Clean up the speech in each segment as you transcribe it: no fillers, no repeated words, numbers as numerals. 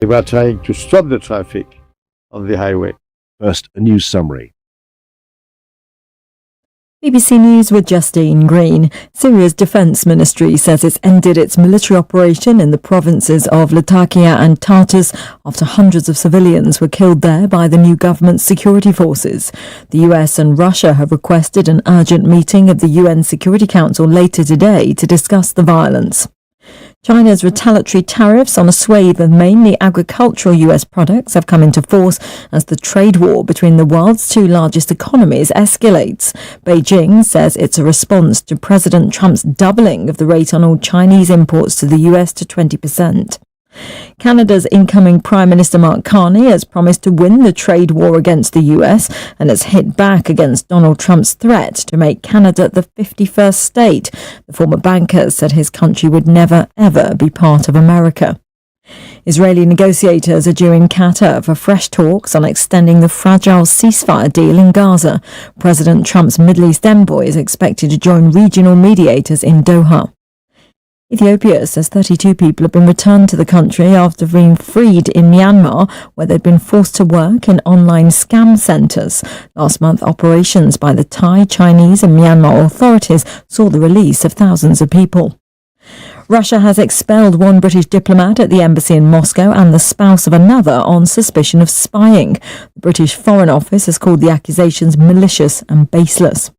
They were trying to stop the traffic on the highway. First, a news summary. BBC News with Justine Green. Syria's defence ministry says it's ended its military operation in the provinces of Latakia and Tartus after hundreds of civilians were killed there by the new government's security forces. The US and Russia have requested an urgent meeting of the UN Security Council later today to discuss the violence. China's retaliatory tariffs on a swathe of mainly agricultural US products have come into force as the trade war between the world's two largest economies escalates. Beijing says it's a response to President Trump's doubling of the rate on all Chinese imports to the US to 20%. Canada's incoming Prime Minister Mark Carney has promised to win the trade war against the US and has hit back against Donald Trump's threat to make Canada the 51st state. The former banker said his country would never, ever be part of America. Israeli negotiators are due in Qatar for fresh talks on extending the fragile ceasefire deal in Gaza. President Trump's Middle East envoy is expected to join regional mediators in Doha. Ethiopia says 32 people have been returned to the country after being freed in Myanmar, where they'd been forced to work in online scam centres. Last month, operations by the Thai, Chinese and Myanmar authorities saw the release of thousands of people. Russia has expelled one British diplomat at the embassy in Moscow and the spouse of another on suspicion of spying. The British Foreign Office has called the accusations malicious and baseless.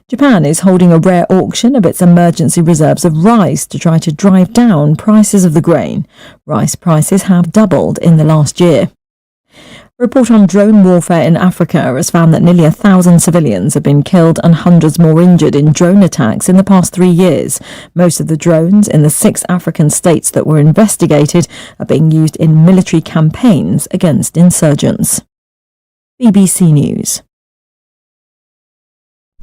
Japan is holding a rare auction of its emergency reserves of rice to try to drive down prices of the grain. Rice prices have doubled in the last year. A report on drone warfare in Africa has found that nearly 1,000 civilians have been killed and hundreds more injured in drone attacks in the past 3 years. Most of the drones in the 6 African states that were investigated are being used in military campaigns against insurgents. BBC News.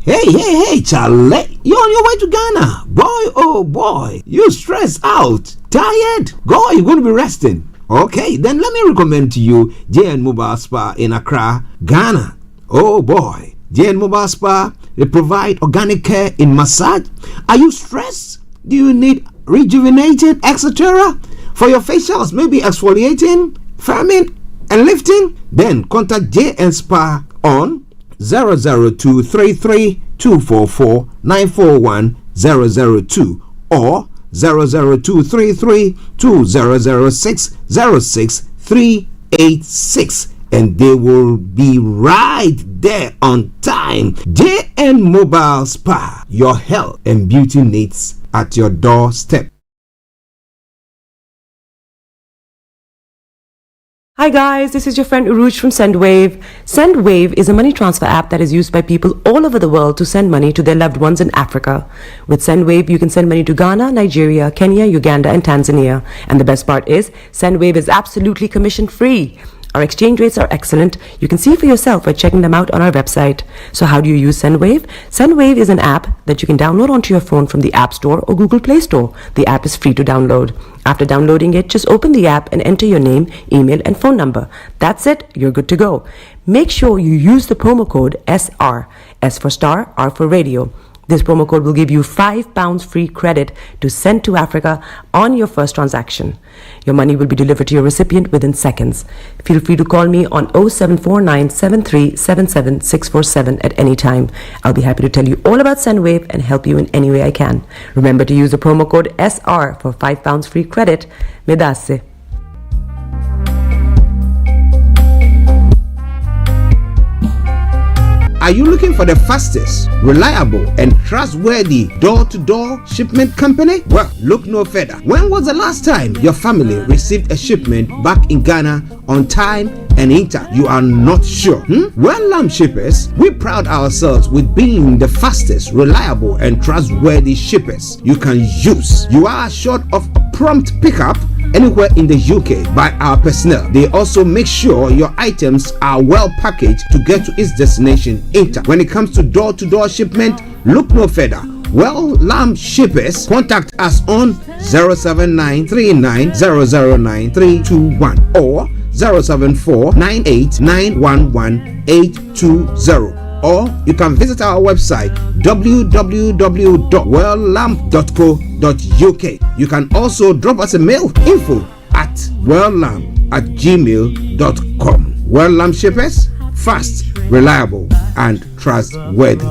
Hey, Charlie, you're on your way to Ghana. Boy, oh boy, you stressed out, tired? God, you're going to be resting. Okay, then let me recommend to you JN Mobile Spa in Accra, Ghana. Oh boy, JN Mobile Spa, they provide organic care in massage. Are you stressed? Do you need rejuvenating, etc.? For your facials, maybe exfoliating, firming, and lifting? Then contact JN Spa on 00233 244 941 002 or 00233 2006 06386, and they will be right there on time. JN Mobile Spa, your health and beauty needs at your doorstep. Hi guys, this is your friend Uruj from SendWave. SendWave is a money transfer app that is used by people all over the world to send money to their loved ones in Africa. With SendWave, you can send money to Ghana, Nigeria, Kenya, Uganda, and Tanzania. And the best part is, SendWave is absolutely commission-free. Our exchange rates are excellent. You can see for yourself by checking them out on our website. So how do you use SendWave? SendWave is an app that you can download onto your phone from the App Store or Google Play Store. The app is free to download. After downloading it, just open the app and enter your name, email, and phone number. That's it. You're good to go. Make sure you use the promo code SR. S for Star, R for Radio. This promo code will give you £5 free credit to send to Africa on your first transaction. Your money will be delivered to your recipient within seconds. Feel free to call me on 0749 7377 647 at any time. I'll be happy to tell you all about SendWave and help you in any way I can. Remember to use the promo code SR for £5 free credit. Medasse. Are you looking for the fastest, reliable, and trustworthy door-to-door shipment company? Well, look no further. When was the last time your family received a shipment back in Ghana on time and in time? You are not sure? Well, Lamb Shippers, we pride ourselves with being the fastest, reliable, and trustworthy shippers you can use. You are assured of a prompt pickup anywhere in the UK by our personnel. They also make sure your items are well packaged to get to its destination in time. When it comes to door-to-door shipment, look no further. Well, Lamb Shippers, contact us on 07939009321 or 07498911820. Or you can visit our website www.welllamp.co.uk. You can also drop us a mail, info at welllamb@gmail.com. Well Lamb Shippers, fast, reliable, and trustworthy.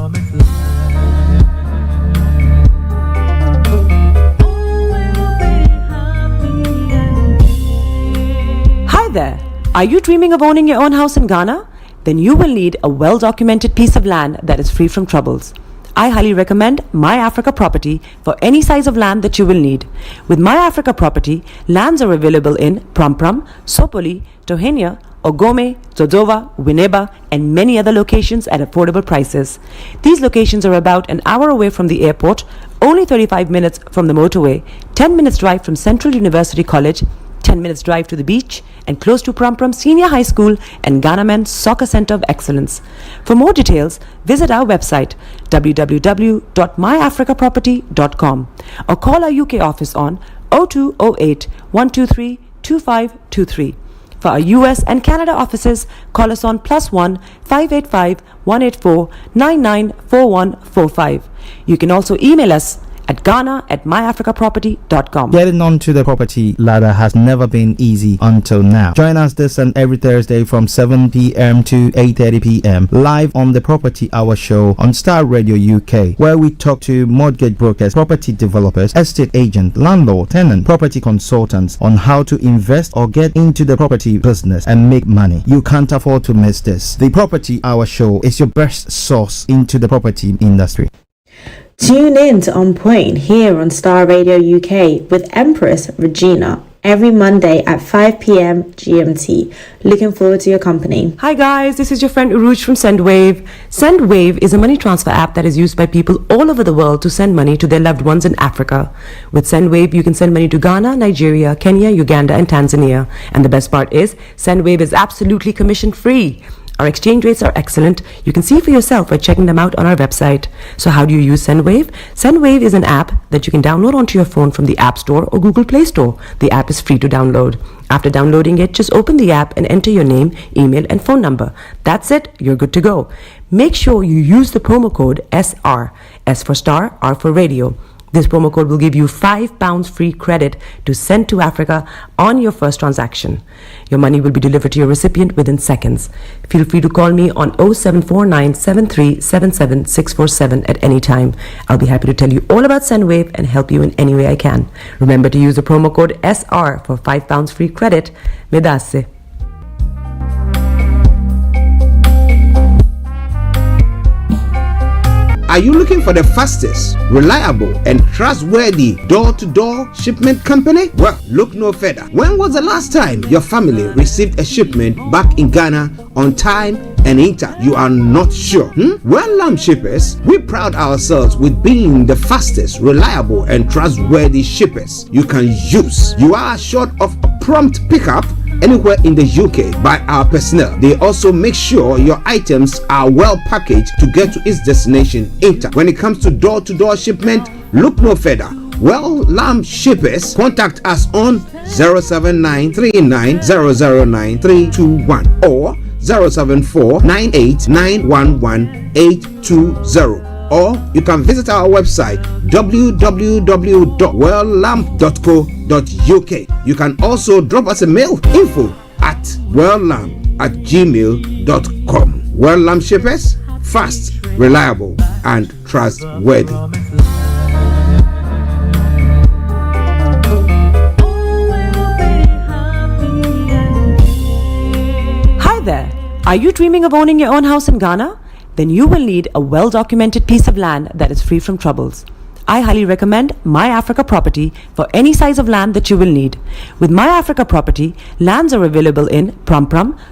Hi there. Are you dreaming of owning your own house in Ghana? Then you will need a well-documented piece of land that is free from troubles. I highly recommend My Africa Property for any size of land that you will need. With My Africa Property, lands are available in Prom, Sopoli, Tohenia, Ogome, Dodova, Winneba, and many other locations at affordable prices. These locations are about an hour away from the airport, only 35 minutes from the motorway, 10 minutes drive from Central University College, 10 minutes drive to the beach, and close to Prom Senior High School and Ghana Men's Soccer Center of Excellence. For more details, visit our website www.myafricaproperty.com or call our UK office on 0208 123 2523. For our US and Canada offices, call us on +1 585 184 994145. You can also email us at ghana@myafricaproperty.com. Getting onto the property ladder has never been easy until now. Join us this and every Thursday from 7 p.m. to 8:30 p.m. live on the Property Hour Show on Starr Radio UK, where we talk to mortgage brokers, property developers, estate agents, landlord, tenant, property consultants on how to invest or get into the property business and make money. You can't afford to miss this. The Property Hour Show is your best source into the property industry. Tune in to On Point here on Star Radio UK with Empress Regina every Monday at 5 p.m. GMT. Looking forward to your company. Hi guys, this is your friend Uruj from SendWave. SendWave is a money transfer app that is used by people all over the world to send money to their loved ones in Africa. With SendWave, you can send money to Ghana, Nigeria, Kenya, Uganda, and Tanzania. And the best part is, SendWave is absolutely commission free. Our exchange rates are excellent. You can see for yourself by checking them out on our website. So how do you use SendWave? SendWave is an app that you can download onto your phone from the App Store or Google Play Store. The app is free to download. After downloading it, just open the app and enter your name, email, and phone number. That's it. You're good to go. Make sure you use the promo code SR. S for star, R for radio. This promo code will give you £5 free credit to send to Africa on your first transaction. Your money will be delivered to your recipient within seconds. Feel free to call me on 0749 7377 647 at any time. I'll be happy to tell you all about SendWave and help you in any way I can. Remember to use the promo code SR for £5 free credit. Medasse. Are you looking for the fastest, reliable, and trustworthy door-to-door shipment company? Well, look no further. When was the last time your family received a shipment back in Ghana on time and in time? You are not sure? Well, Lamb Shippers, we pride ourselves with being the fastest, reliable, and trustworthy shippers you can use. You are assured of a prompt pickup anywhere in the UK by our personnel. They also make sure your items are well packaged to get to its destination in time. When it comes to door-to-door shipment, look no further. Well, Lamb Shippers, contact us on 07939009321 or 07498911820. Or you can visit our website www.welllamb.co.uk. You can also drop us a mail, info@welllamb@gmail.com. Well Lamb Shippers, fast, reliable, and trustworthy. Hi there. Are you dreaming of owning your own house in Ghana? Then you will need a well-documented piece of land that is free from troubles. I highly recommend My Africa Property for any size of land that you will need. With My Africa Property, lands are available in Prom,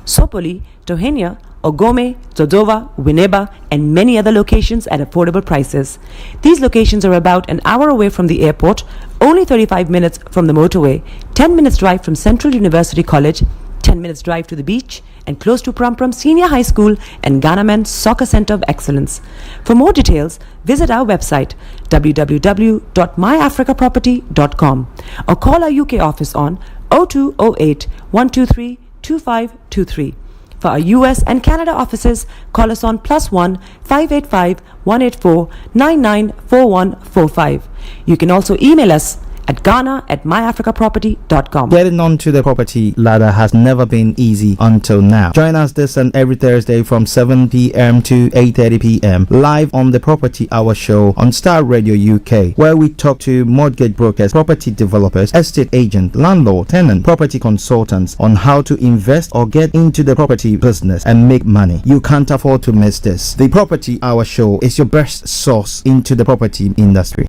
Sopoli, Tohenia, Ogome, Dodova, Winneba, and many other locations at affordable prices. These locations are about an hour away from the airport, only 35 minutes from the motorway, 10 minutes drive from Central University College, 10 minutes drive to the beach, and close to Prom Senior High School and Ghana Men's Soccer Center of Excellence. For more details, visit our website www.myafricaproperty.com or call our UK office on 0208 123 2523. For our US and Canada offices, call us on +1 585 184 994145. You can also email us at Ghana@myafricaproperty.com. Getting onto the property ladder has never been easy until now. Join us this and every Thursday from 7 p.m. to 8:30 p.m. live on the Property Hour show on Starr Radio UK, where we talk to mortgage brokers, property developers, estate agents, landlord, tenant, property consultants on how to invest or get into the property business and make money. You can't afford to miss this. The Property Hour show is your best source into the property industry.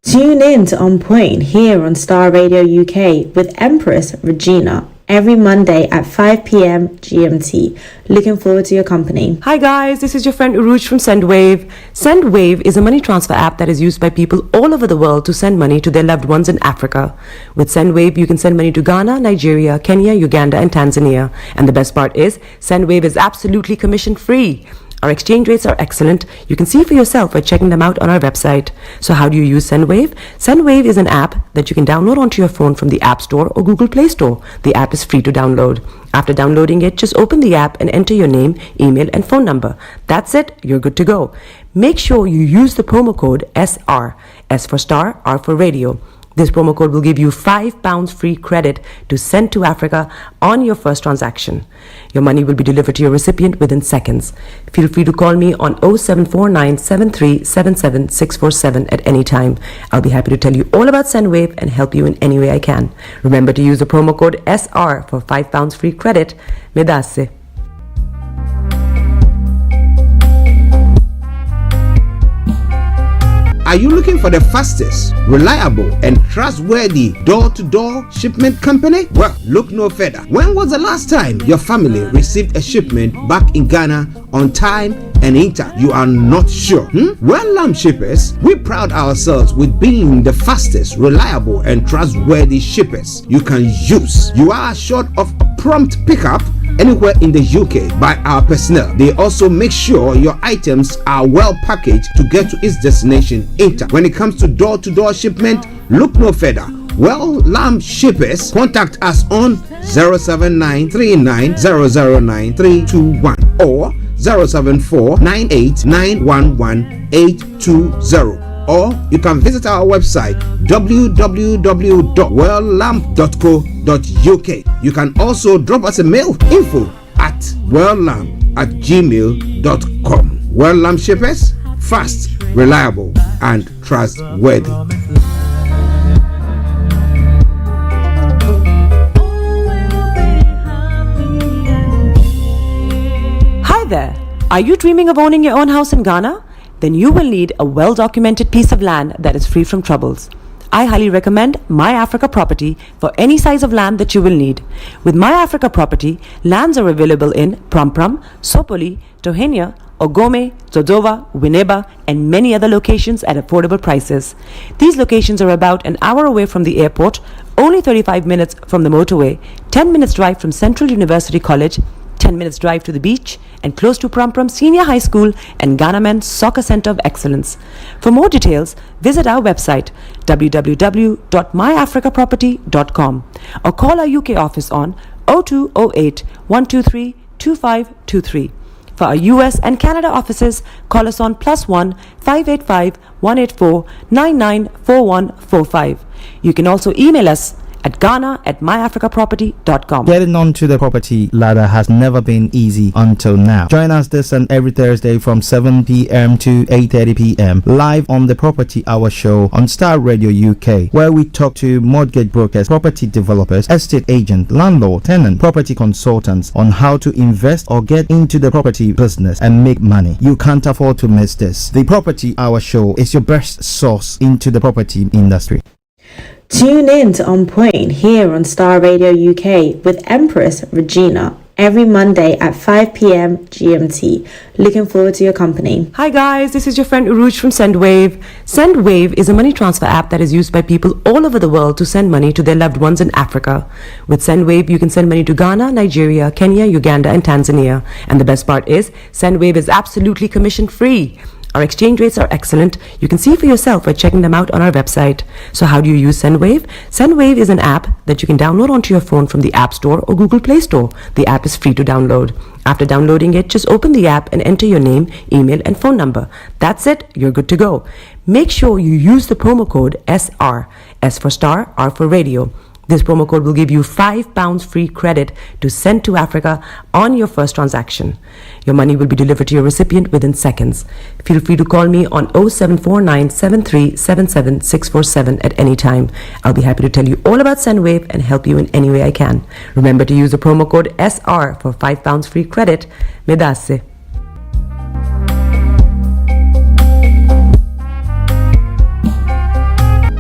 Tune in to On Point here on Starr Radio UK with Empress Regina every Monday at 5 p.m. GMT. Looking forward to your company. Hi guys, this is your friend Uruj from SendWave. SendWave is a money transfer app that is used by people all over the world to send money to their loved ones in Africa. With SendWave, you can send money to Ghana, Nigeria, Kenya, Uganda, and Tanzania. And the best part is, SendWave is absolutely commission free. Our exchange rates are excellent. You can see for yourself by checking them out on our website. So how do you use SendWave? SendWave is an app that you can download onto your phone from the App Store or Google Play Store. The app is free to download. After downloading it, just open the app and enter your name, email, and phone number. That's it. You're good to go. Make sure you use the promo code SR. S for Star, R for Radio. This promo code will give you £5 free credit to send to Africa on your first transaction. Your money will be delivered to your recipient within seconds. Feel free to call me on 0749 7377 647 at any time. I'll be happy to tell you all about SendWave and help you in any way I can. Remember to use the promo code SR for £5 free credit. Medasse. Are you looking for the fastest, reliable, and trustworthy door-to-door shipment company? Well, look no further. When was the last time your family received a shipment back in Ghana on time and in time? You are not sure? Well, Lamb Shippers, we pride ourselves with being the fastest, reliable, and trustworthy shippers you can use. You are assured of a prompt pickup anywhere in the UK by our personnel. They also make sure your items are well packaged to get to its destination in time. When it comes to door-to-door shipment, look no further. Well, Lamb Shippers, contact us on 07939009321 or 07498911820. Or you can visit our website www.welllamp.co.uk. You can also drop us a mail, info@welllamp@gmail.com. Well Lamp Shippers, fast, reliable, and trustworthy. Hi there. Are you dreaming of owning your own house in Ghana? Then you will need a well-documented piece of land that is free from troubles. I highly recommend My Africa Property for any size of land that you will need. With My Africa Property, lands are available in Pram, Sopoli, Tohenia, Ogome, Dodova, Winneba, and many other locations at affordable prices. These locations are about an hour away from the airport, only 35 minutes from the motorway, 10 minutes drive from Central University College, 10 minutes drive to the beach, and close to Pram Senior High School and Ghana Men's Soccer Center of Excellence. For more details, visit our website www.myafricaproperty.com or call our UK office on 0208 123 2523. For our US and Canada offices, call us on +1 585 184 994145. You can also email us at Ghana@myafricaproperty.com. Getting onto the property ladder has never been easy until now. Join us this and every Thursday from 7 p.m. to 8:30 p.m. live on the Property Hour show on Starr Radio UK, where we talk to mortgage brokers, property developers, estate agents, landlord, tenant, property consultants on how to invest or get into the property business and make money. You can't afford to miss this. The Property Hour show is your best source into the property industry. Tune in to On Point here on Starr Radio UK with Empress Regina every Monday at 5 p.m. GMT. Looking forward to your company. Hi guys, this is your friend Uruj from SendWave. SendWave is a money transfer app that is used by people all over the world to send money to their loved ones in Africa. With SendWave, you can send money to Ghana, Nigeria, Kenya, Uganda, and Tanzania. And the best part is, SendWave is absolutely commission free. Our exchange rates are excellent. You can see for yourself by checking them out on our website. So how do you use SendWave? SendWave is an app that you can download onto your phone from the App Store or Google Play Store. The app is free to download. After downloading it, just open the app and enter your name, email, and phone number. That's it. You're good to go. Make sure you use the promo code SR. S for Star, R for Radio. This promo code will give you £5 free credit to send to Africa on your first transaction. Your money will be delivered to your recipient within seconds. Feel free to call me on 0749 7377 647 at any time. I'll be happy to tell you all about SendWave and help you in any way I can. Remember to use the promo code SR for £5 free credit. Medasse.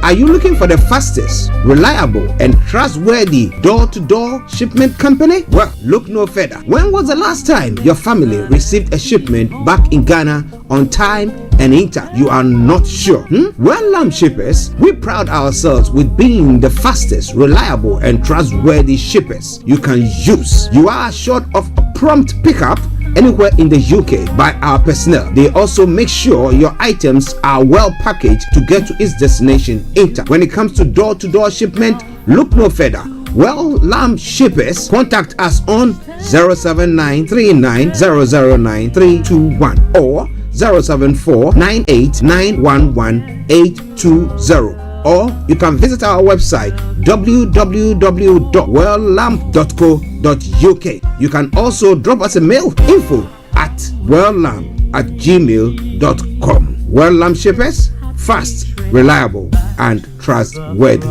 Are you looking for the fastest, reliable, and trustworthy door-to-door shipment company? Well, look no further. When was the last time your family received a shipment back in Ghana on time and in time? You are not sure? Well, Lamb Shippers, we pride ourselves with being the fastest, reliable, and trustworthy shippers you can use. You are assured of a prompt pickup anywhere in the UK by our personnel. They also make sure your items are well packaged to get to its destination in time. When it comes to door-to-door shipment, look no further. Well, Lamb Shippers, contact us on 07939009321 or 07498911820. Or you can visit our website www.welllamp.co.uk. You can also drop us a mail, info@welllamp@gmail.com. Well Lamp Shippers, fast, reliable, and trustworthy.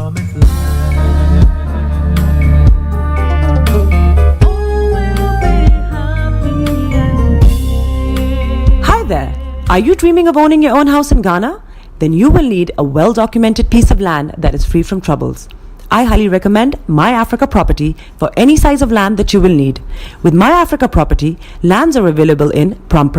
Hi there. Are you dreaming of owning your own house in Ghana? Then you will need a well-documented piece of land that is free from troubles. I highly recommend My Africa Property for any size of land that you will need. With My Africa Property, lands are available in Pram,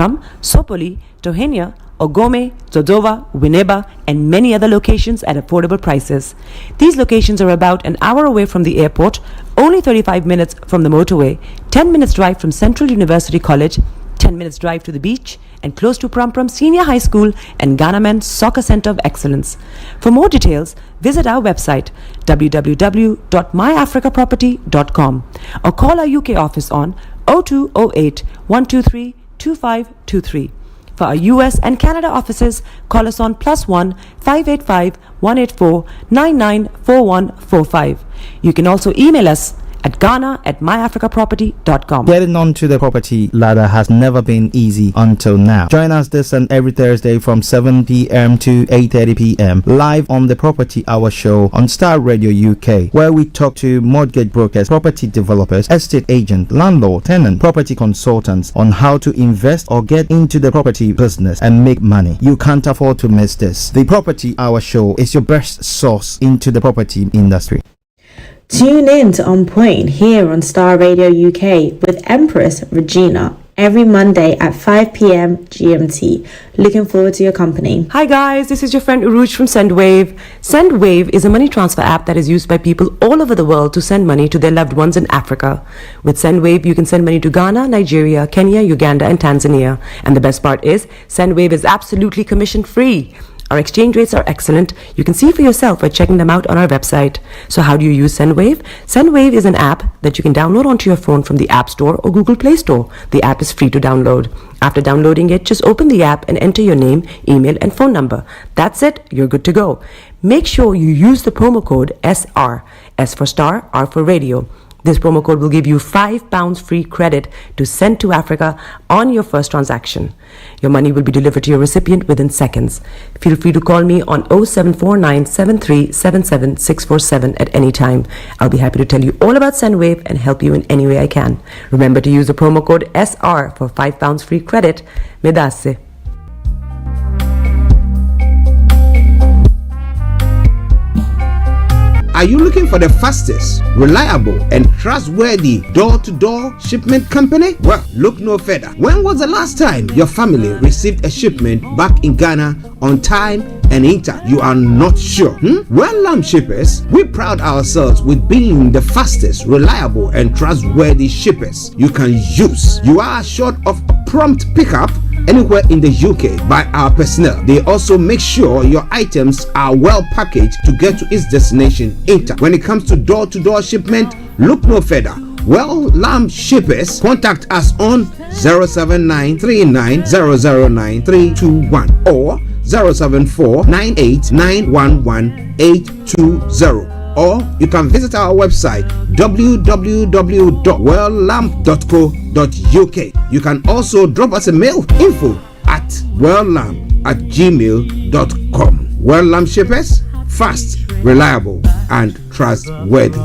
Sopoli, Tohenia, Ogome, Dodova, Winneba, and many other locations at affordable prices. These locations are about an hour away from the airport, only 35 minutes from the motorway, 10 minutes drive from Central University College, 10 minutes drive to the beach, and close to Pram Senior High School and Ghana Men's Soccer Center of Excellence. For more details, visit our website www.myafricaproperty.com or call our UK office on 0208 123 2523. For our US and Canada offices, call us on +1 585 184 994145. You can also email us at ghana@myafricaproperty.com. Getting onto the property ladder has never been easy until now. Join us this and every Thursday from 7 p.m. to 8:30 p.m. live on the Property Hour show on Starr Radio UK, where we talk to mortgage brokers, property developers, estate agents, landlord, tenant, property consultants on how to invest or get into the property business and make money. You can't afford to miss this. The Property Hour show is your best source into the property industry. Tune in to On Point here on Starr Radio UK with Empress Regina every Monday at 5 p.m. GMT. Looking forward to your company. Hi guys, this is your friend Uruj from SendWave. SendWave is a money transfer app that is used by people all over the world to send money to their loved ones in Africa. With SendWave, you can send money to Ghana, Nigeria, Kenya, Uganda, and Tanzania. And the best part is, SendWave is absolutely commission free. Our exchange rates are excellent. You can see for yourself by checking them out on our website. So how do you use SendWave? SendWave is an app that you can download onto your phone from the App Store or Google Play Store. The app is free to download. After downloading it, just open the app and enter your name, email, and phone number. That's it. You're good to go. Make sure you use the promo code SR. S for Star, R for Radio. This promo code will give you £5 free credit to send to Africa on your first transaction. Your money will be delivered to your recipient within seconds. Feel free to call me on 0749 7377 647 at any time. I'll be happy to tell you all about SendWave and help you in any way I can. Remember to use the promo code SR for £5 free credit. Medasse. Are you looking for the fastest, reliable, and trustworthy door-to-door shipment company? Well, look no further. When was the last time your family received a shipment back in Ghana on time and in time? You are not sure? Well, Lamb Shippers, we pride ourselves with being the fastest, reliable, and trustworthy shippers you can use. You are assured of a prompt pickup anywhere in the UK by our personnel. They also make sure your items are well packaged to get to its destination intact. When it comes to door-to-door shipment, look no further. Well, Lamb Shippers, contact us on 07939009321 or 07498911820, or you can visit our website www.welllamb.co.uk. You can also drop us a mail, info@welllamb@gmail.com. Well Lamb Shippers, fast, reliable and trustworthy.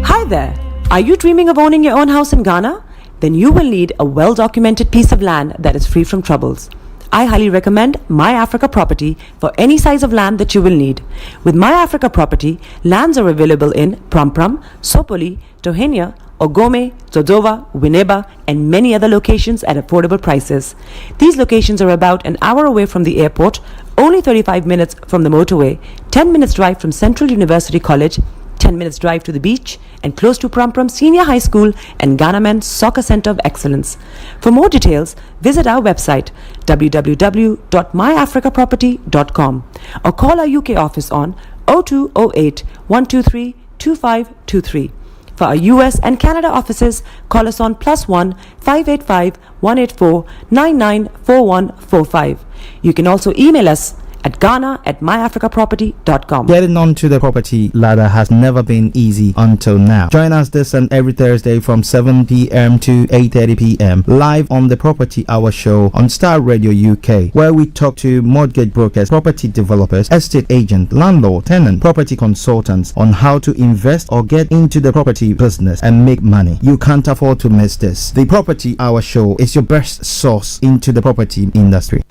Hi there. Are you dreaming of owning your own house in Ghana? Then you will need a well-documented piece of land that is free from troubles. I highly recommend My Africa Property for any size of land that you will need. With My Africa Property, lands are available in Pram, Sopoli, Tohenia, Ogome, Dodova, Winneba, and many other locations at affordable prices. These locations are about an hour away from the airport, only 35 minutes from the motorway, 10 minutes drive from Central University College, 10 minutes drive to the beach, and close to Pram Senior High School and Ghana Men's Soccer Center of Excellence. For more details, visit our website www.myafricaproperty.com or call our UK office on 0208 123 2523. For our US and Canada offices, call us on +1 585 184 994145. You can also email us at ghana@myafricaproperty.com. Getting onto the property ladder has never been easy until now. Join us this and every Thursday from 7 p.m. to 8:30 p.m. live on the Property Hour show on Starr Radio UK, where we talk to mortgage brokers, property developers, estate agents, landlord, tenant, property consultants on how to invest or get into the property business and make money. You can't afford to miss this. The Property Hour show is your best source into the property industry.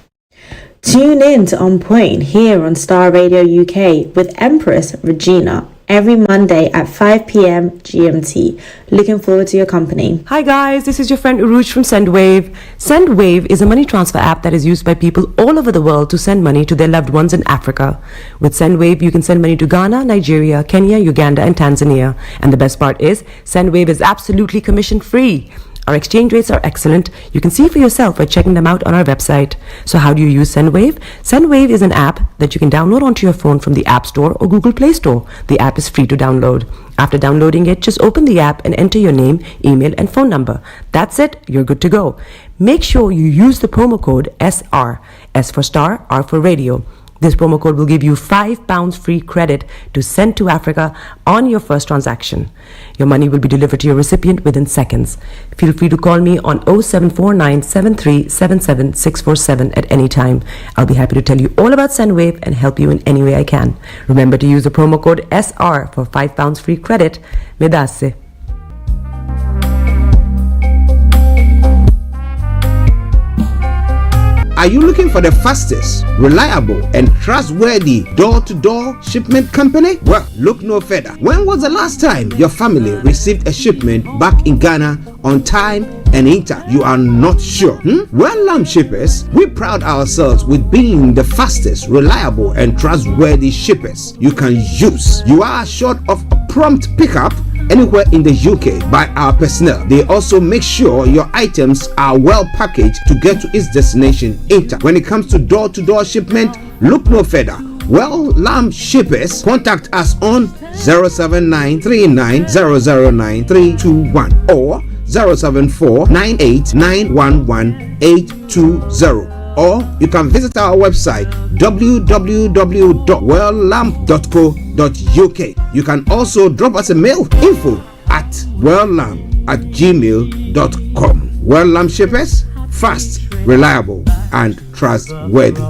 Tune in to On Point here on Starr Radio UK with Empress Regina every Monday at 5 p.m. GMT. Looking forward to your company. Hi guys, this is your friend Uruj from SendWave. SendWave is a money transfer app that is used by people all over the world to send money to their loved ones in Africa. With SendWave, you can send money to Ghana, Nigeria, Kenya, Uganda, and Tanzania. And the best part is, SendWave is absolutely commission free. Our exchange rates are excellent. You can see for yourself by checking them out on our website. So how do you use SendWave? SendWave is an app that you can download onto your phone from the App Store or Google Play Store. The app is free to download. After downloading it, just open the app and enter your name, email, and phone number. That's it. You're good to go. Make sure you use the promo code SR. S for Star, R for Radio. This promo code will give you £5 free credit to send to Africa on your first transaction. Your money will be delivered to your recipient within seconds. Feel free to call me on 0749 7377 647 at any time. I'll be happy to tell you all about SendWave and help you in any way I can. Remember to use the promo code SR for £5 free credit. Medasse. Are you looking for the fastest, reliable, and trustworthy door-to-door shipment company? Well, look no further. When was the last time your family received a shipment back in Ghana on time and intact? You are not sure? Well, Lamb Shippers, we pride ourselves with being the fastest, reliable, and trustworthy shippers you can use. You are assured of a prompt pickup anywhere in the UK by our personnel. They also make sure your items are well packaged to get to its destination intact. When it comes to door-to-door shipment, look no further. Well, Lamb Shippers, contact us on 07939009321 or 07498911820. Or you can visit our website www.welllamb.co.uk. You can also drop us a mail, info@welllamb@gmail.com. Well Lamb Shippers, fast, reliable, and trustworthy.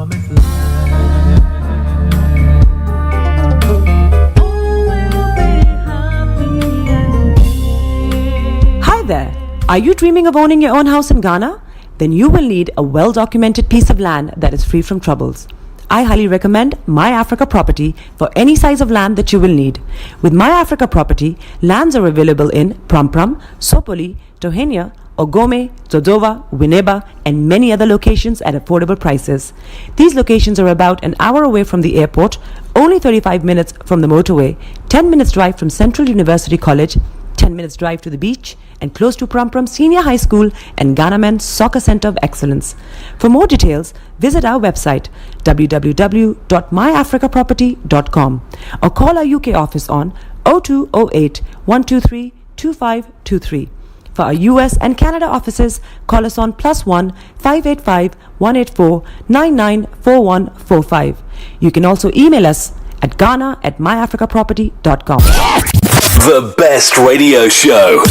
Hi there. Are you dreaming of owning your own house in Ghana? Then you will need a well-documented piece of land that is free from troubles. I highly recommend My Africa Property for any size of land that you will need. With My Africa Property, lands are available in Pram, Sopoli, Tohenia, Ogome, Dodova, Winneba, and many other locations at affordable prices. These locations are about an hour away from the airport, only 35 minutes from the motorway, 10 minutes drive from Central University College, 10 minutes drive to the beach, and close to Prum Prum Senior High School and Ghana Men's Soccer Center of Excellence. For more details, visit our website www.myafricaproperty.com or call our UK office on 0208 123 2523. For our US and Canada offices, call us on +1 585 184 994145. You can also email us at ghana@myafricaproperty.com. The best radio show.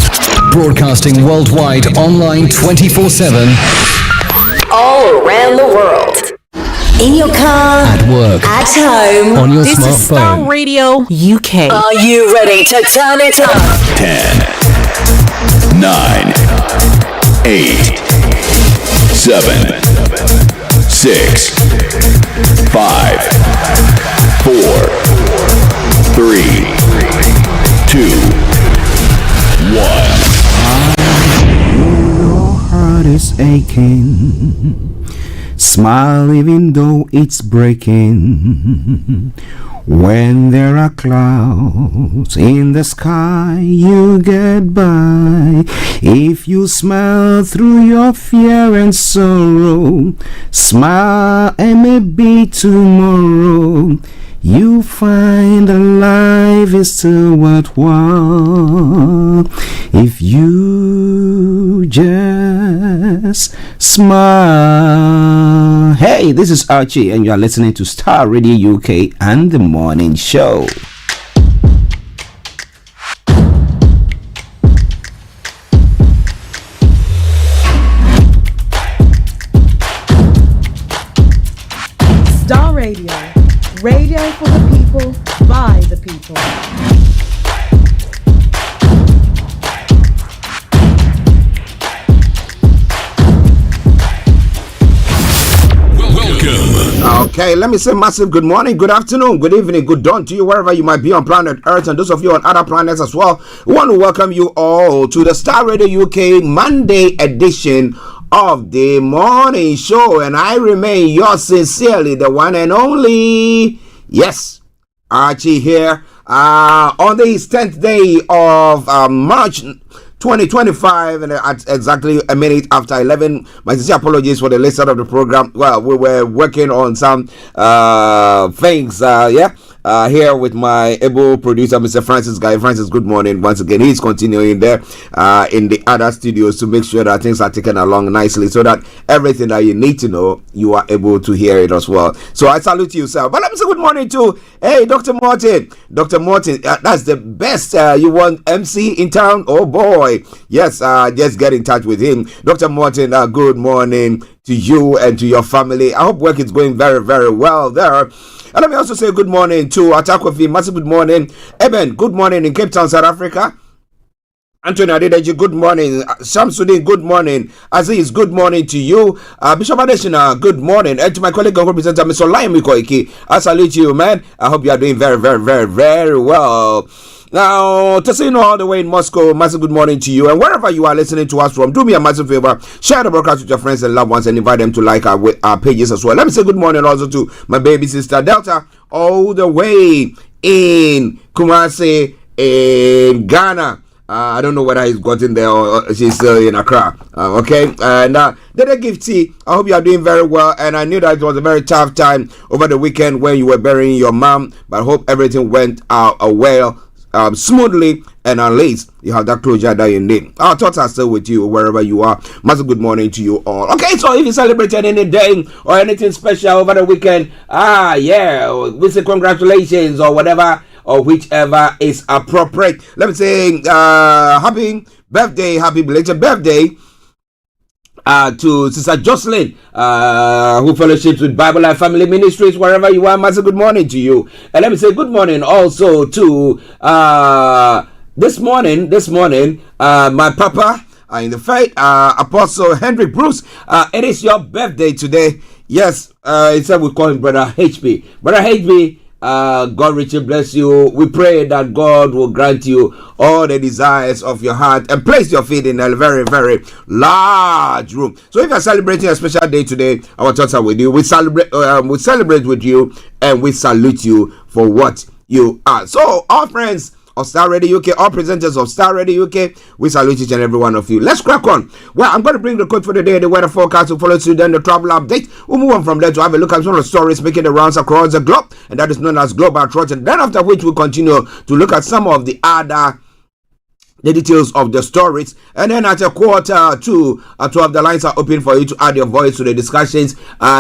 Broadcasting worldwide, online 24/7. All around the world. In your car. At work. At home. On your This is Starr smartphone. Radio UK. Are you ready to turn it up? 10, 9, 8, 7, 6, 5, 4, 3, 2, 1. Your heart is aching. Smile even though it's breaking. When there are clouds in the sky, you get by. If you smile through your fear and sorrow, smile and maybe tomorrow you find that life is still worthwhile if you just smile. Hey, this is Archie, and you are listening to Starr Radio UK and the Morning Show. Starr Radio. Radio for the people, by the people. Okay, let me say massive good morning, good afternoon, good evening, good dawn to you wherever you might be on planet Earth, and those of you on other planets as well. We want to welcome you all to the Starr Radio UK Monday edition of the morning show, and I remain yours sincerely, the one and only, yes, Archie here, on this 10th day of March 2025, and at exactly a minute after 11. My sincere apologies for the late start of the program. Well, we were working on some things, here with my able producer, Mr. Francis Guy. Francis, good morning once again. He's continuing there in the other studios to make sure that things are taken along nicely, so that everything that you need to know, you are able to hear it as well. So I salute you, sir. But let me say good morning to, hey, Dr. Martin. Dr. Martin, that's the best you want MC in town. Oh boy, yes, just get in touch with him. Dr. Martin, good morning to you and to your family. I hope work is going very, very well there. And let me also say good morning to Atakwafi. Massive good morning. Eben, good morning in Cape Town, South Africa. Anthony Adedeji, good morning. Shamsuddin, good morning. Aziz, good morning to you. Bishop Adeshina, good morning. And to my colleague and representative, Mr. Lion Mikoiki, I salute you, man. I hope you are doing very, very, very, very well. Now, to see you all the way in Moscow, massive good morning to you. And wherever you are listening to us from, do me a massive favor, share the broadcast with your friends and loved ones and invite them to like our pages as well. Let me say good morning also to my baby sister Delta, all the way in Kumasi, in Ghana. I don't know whether he's gotten there or she's still in Accra. Okay, and Dede Gifty, I hope you are doing very well. And I knew that it was a very tough time over the weekend when you were burying your mom, but I hope everything went well. Smoothly, and at least you have that closure that you need. Our thoughts are still with you wherever you are. Massive good morning to you all. Okay, so if you celebrated any day or anything special over the weekend, we say congratulations or whatever, or whichever is appropriate. Let me say happy belated birthday to Sister Jocelyn, who fellowships with Bible Life Family Ministries, wherever you are. Massive good morning to you. And let me say good morning also to this morning, my papa in the faith, Apostle Hendrik Bruce. It is your birthday today. Yes, he said we call him Brother HB. Brother HB, God richly bless you. We pray that God will grant you all the desires of your heart and place your feet in a very, very large room. So if you're celebrating a special day today, our thoughts are with you. We celebrate with you, and we salute you for what you are. So, our friends of Starr Radio UK, all presenters of Starr Radio UK, we salute each and every one of you. Let's crack on. Well, I'm going to bring the code for the day, the weather forecast will follow through, then the travel update. We'll move on from there to have a look at some of the stories making the rounds across the globe, and that is known as Global Trot. And then after which we'll continue to look at some of the other details of the stories, and then at a quarter to 12 the lines are open for you to add your voice to the discussions,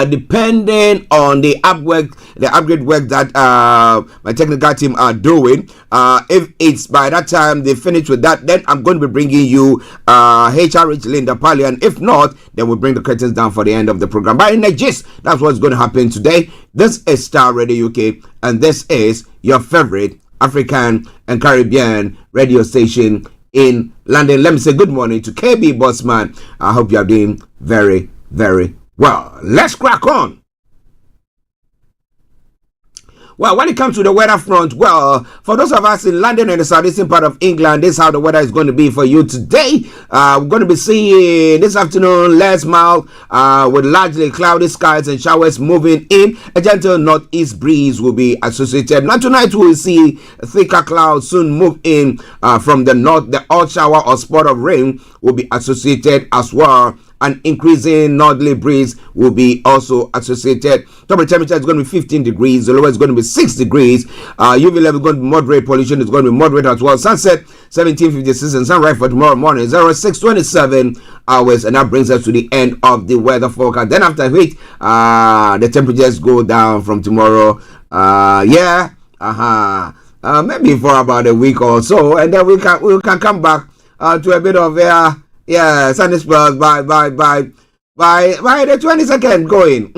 depending on the upgrade work that my technical team are doing. If it's by that time they finish with that, then I'm going to be bringing you HRH Linda Pali, and if not, then we'll bring the curtains down for the end of the program. But in the gist, that's what's going to happen today. This is Starr Radio UK, and this is your favorite African and Caribbean radio station in London. Let me say good morning to KB Bossman. I hope you are doing very, very well. Let's crack on. Well, when it comes to the weather front, well, for those of us in London and the southeastern part of England, this is how the weather is going to be for you today. We're going to be seeing this afternoon less mild with largely cloudy skies and showers moving in. A gentle northeast breeze will be associated. Now tonight we will see thicker clouds soon move in from the north. The odd shower or spot of rain will be associated as well. An increasing northerly breeze will be also associated. Top temperature is going to be 15 degrees. The lowest is going to be 6 degrees. UV level is going to be moderate. Pollution is going to be moderate as well. Sunset 17:56 and sunrise for tomorrow morning 06:27 hours. And that brings us to the end of the weather forecast. Then after which, the temperatures go down from tomorrow. Maybe for about a week or so, and then we can come back to a bit of sunny spells by the 22nd going.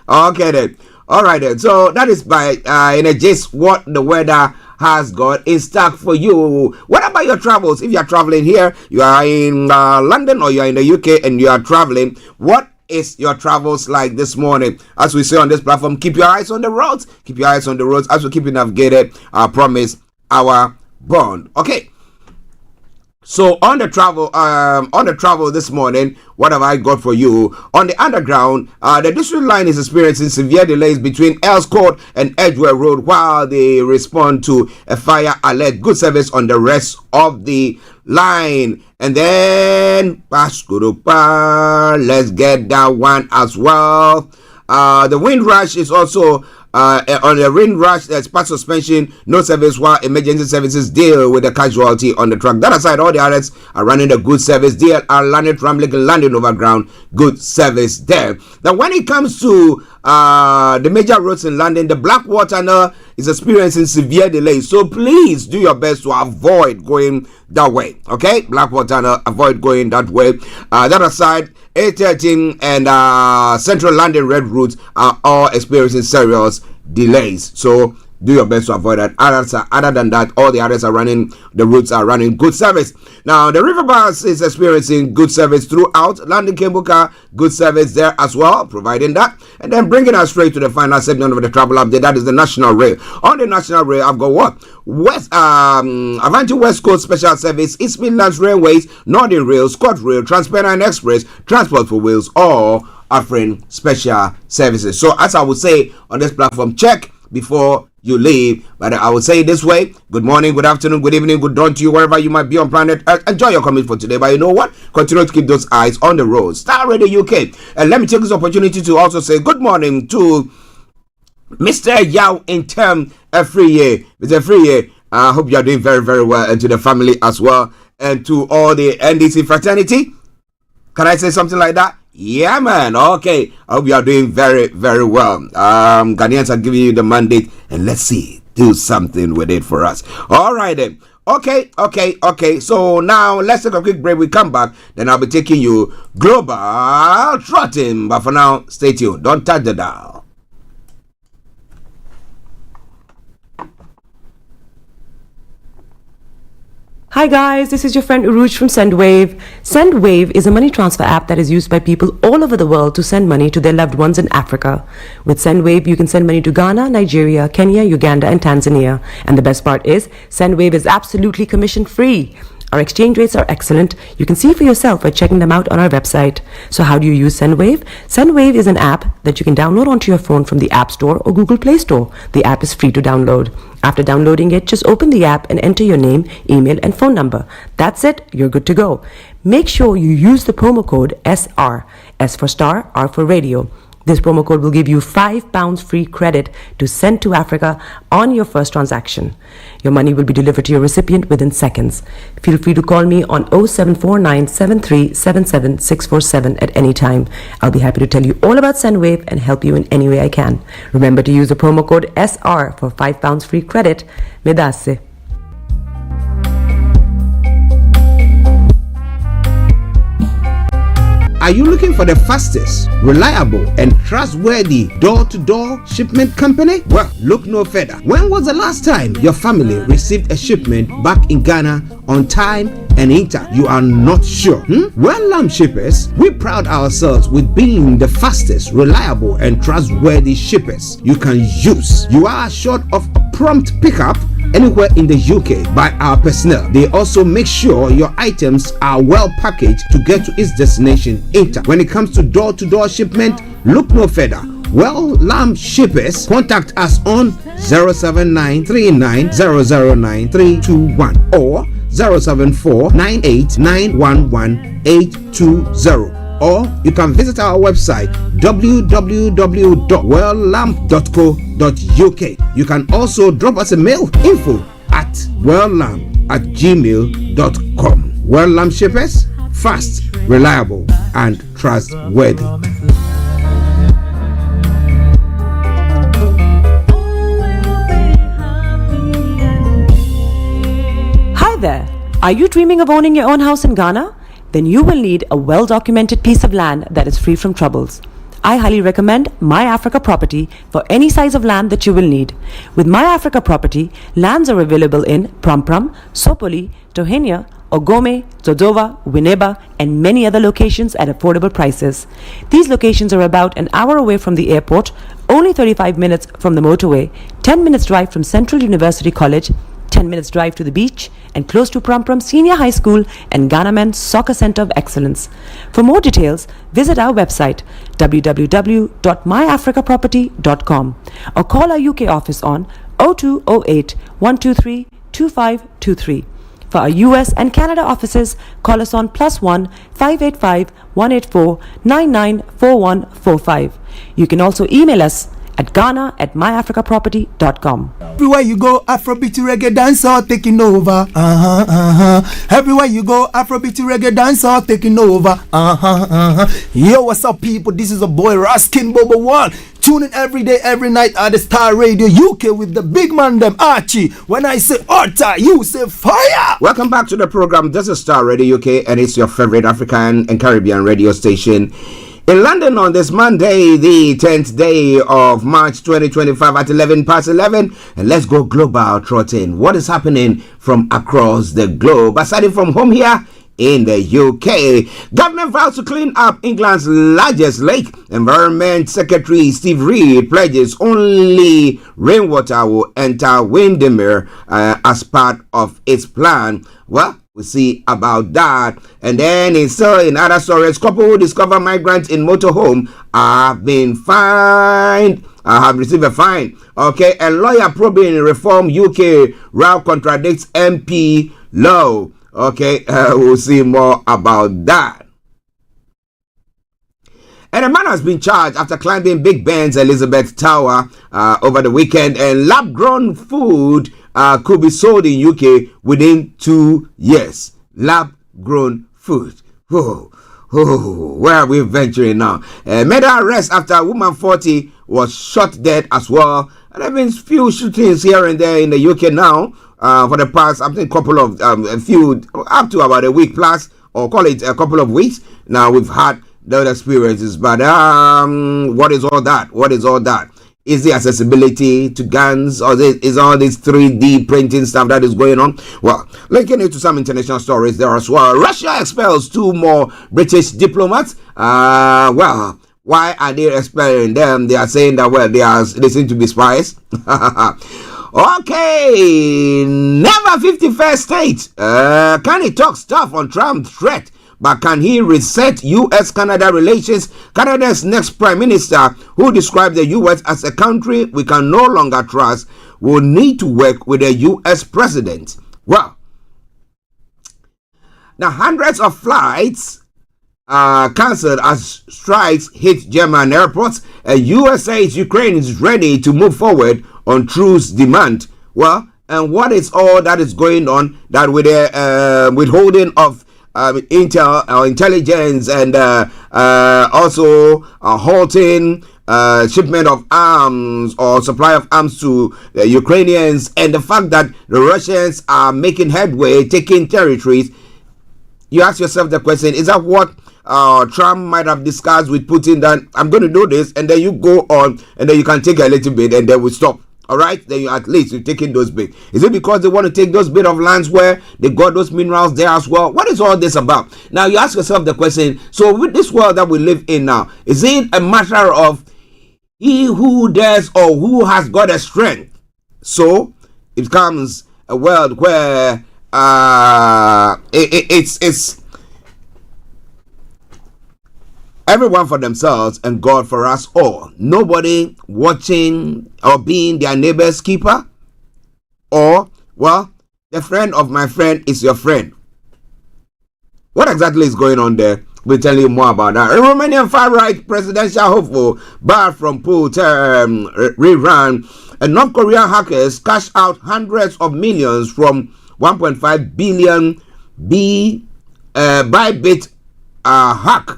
Okay then. All right then. So that is by in a gist what the weather has got in stock for you. What about your travels? If you are traveling here, you are in London or you are in the UK and you are traveling, what is your travels like this morning? As we say on this platform, keep your eyes on the roads. Keep your eyes on the roads as we keep you navigated. Our promise, our bond. Okay. So on the travel this morning, what have I got for you? On the underground, the district line is experiencing severe delays between Earls Court and Edgware Road while they respond to a fire alert. Good service on the rest of the line. And then let's get that one as well. The wind rush is also on the wind rush, there's part suspension, no service while emergency services deal with the casualty on the track. That aside, all the others are running a good service. DLR, London Tramlink, London Overground, good service there. Now, when it comes to the major roads in London, the Blackwater Tunnel is experiencing severe delays. So please do your best to avoid going that way. Okay, Blackwater Tunnel, avoid going that way. That aside, A13 and Central London Red routes are all experiencing serious delays. So do your best to avoid that. Other than that, all the others are running, the routes are running good service. Now, the River Bus is experiencing good service throughout. London Cable Car, good service there as well, providing that. And then bringing us straight to the final segment of the travel update, that is the National Rail. On the National Rail, I've got what? Avanti West Coast Special Service, East Midlands Railways, Northern Rail, ScotRail, Transparent Express, Transport for Wales, all offering special services. So as I would say on this platform, check before you leave. But I would say this way: good morning, good afternoon, good evening, good dawn to you wherever you might be on planet Earth. Enjoy your commute for today. But you know what? Continue to keep those eyes on the road. Starr Radio UK. And let me take this opportunity to also say good morning to Mr. Yao in term Afriye. Mr. Afriye, I hope you are doing very, very well, and to the family as well, and to all the NDC fraternity. Can I say something like that? Yeah, man. Okay. I hope you are doing very, very well. Ghanaians are giving you the mandate, and let's see, do something with it for us. All right then. Okay. So now let's take a quick break. We come back, then I'll be taking you global trotting. But for now, stay tuned. Don't touch the dial. Hi guys, this is your friend Uruj from SendWave. SendWave is a money transfer app that is used by people all over the world to send money to their loved ones in Africa. With SendWave, you can send money to Ghana, Nigeria, Kenya, Uganda, and Tanzania. And the best part is, SendWave is absolutely commission free. Our exchange rates are excellent. You can see for yourself by checking them out on our website. So how do you use SendWave? SendWave is an app that you can download onto your phone from the App Store or Google Play Store. The app is free to download. After downloading it, just open the app and enter your name, email, and phone number. That's it. You're good to go. Make sure you use the promo code SR. S for Star, R for Radio. This promo code will give you £5 free credit to send to Africa on your first transaction. Your money will be delivered to your recipient within seconds. Feel free to call me on 0749 7377 647 at any time. I'll be happy to tell you all about SendWave and help you in any way I can. Remember to use the promo code SR for £5 free credit. Medasse. Are you looking for the fastest, reliable, and trustworthy door-to-door shipment company? Well, look no further. When was the last time your family received a shipment back in Ghana on time and in time? You are not sure? Well, Lamb Shippers, we pride ourselves with being the fastest, reliable, and trustworthy shippers you can use. You are assured of prompt pickup anywhere in the UK by our personnel. They also make sure your items are well packaged to get to its destination in time. When it comes to door-to-door shipment, look no further. Well, Lamb Shippers, contact us on 07939009321 or 07498911820. Or you can visit our website www.welllamp.co.uk. You can also drop us a mail, info@welllamp@gmail.com. Well Lamp Shippers, fast, reliable, and trustworthy. Hi there. Are you dreaming of owning your own house in Ghana? Then you will need a well-documented piece of land that is free from troubles. I highly recommend My Africa Property for any size of land that you will need. With My Africa Property, lands are available in Pram, Sopoli, Tohenia, Ogome, Dodova, Winneba, and many other locations at affordable prices. These locations are about an hour away from the airport, only 35 minutes from the motorway, 10 minutes drive from Central University College, 10 minutes drive to the beach, and close to Pram Senior High School and Ghana Men's Soccer Center of Excellence. For more details, visit our website www.myafricaproperty.com or call our UK office on 0208 123 2523. For our US and Canada offices, call us on +1 585 184 994145. You can also email us at ghana@myafricaproperty.com. Everywhere you go, Afrobeat reggae dancehall taking over. Everywhere you go, Afrobeat reggae dancehall taking over. Yo, what's up, people? This is a boy Raskin Bobo One. Tune in every day, every night at the Star Radio UK with the big man them Archie. When I say Orta, you say fire. Welcome back to the program. This is Star Radio UK, and it's your favorite African and Caribbean radio station. In London on this Monday, the 10th day of March 2025 at 11:11. And let's go global trotting. What is happening from across the globe? Aside from home here in the UK, government vows to clean up England's largest lake. Environment Secretary Steve Reed pledges only rainwater will enter Windermere as part of its plan. Well, we'll see about that. And then in other stories, couple who discover migrants in motorhome have been fined. Have received a fine. Okay, a lawyer probing reform UK row contradicts MP law. Okay, we'll see more about that. And a man has been charged after climbing Big Ben's Elizabeth Tower over the weekend, and lab-grown food could be sold in UK within 2 years. Lab-grown food. Where are we venturing now? Made arrest after a woman 40 was shot dead as well. And there have been few shootings here and there in the UK now for the past, I think, couple of up to about a week plus, or call it a couple of weeks. Now we've had those experiences, but what is all that? What is all that? easy accessibility to guns, or is all this 3D printing stuff that is going on? Well, linking it to some international stories there as well. Russia expels 2 more British diplomats. Well, why are they expelling them? They are saying that, well, they seem to be spies. Okay, never 51st state. Can he talk stuff on Trump's threat? But can he reset U.S.-Canada relations? Canada's next prime minister, who described the U.S. as a country we can no longer trust, will need to work with the U.S. president. Well, now hundreds of flights cancelled as strikes hit German airports. U.S. says Ukraine is ready to move forward on truce demand. Well, and what is all that is going on? That with the withholding of intelligence and also halting shipment of arms or supply of arms to the Ukrainians, and the fact that the Russians are making headway, taking territories. You ask yourself the question, is that what Trump might have discussed with Putin, that I'm going to do this, and then you go on, and then you can take a little bit, and then we stop. All right, then at least you're taking those bits. Is it because they want to take those bit of lands where they got those minerals there as well? What is all this about? Now you ask yourself the question, so with this world that we live in now, is it a matter of he who dares or who has got a strength? So it becomes a world where it's everyone for themselves and God for us all. Nobody watching or being their neighbor's keeper. Or, well, the friend of my friend is your friend. What exactly is going on there? We'll tell you more about that. A Romanian far-right presidential hopeful barred from poll term rerun. And North Korean hackers cashed out hundreds of millions from 1.5 billion Bybit hack.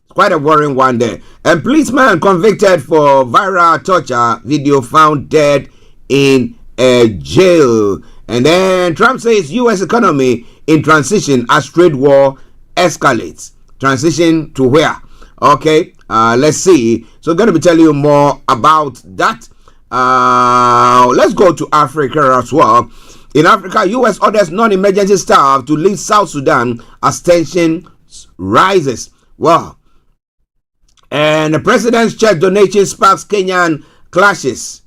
Quite a worrying one there. And policeman convicted for viral torture video found dead in a jail. And then Trump says U.S. economy in transition as trade war escalates. Transition to where? Okay, let's see. So I'm going to be telling you more about that. Let's go to Africa as well. In Africa, U.S. orders non-emergency staff to leave South Sudan as tension rises. Well, and the president's check donation sparks Kenyan clashes.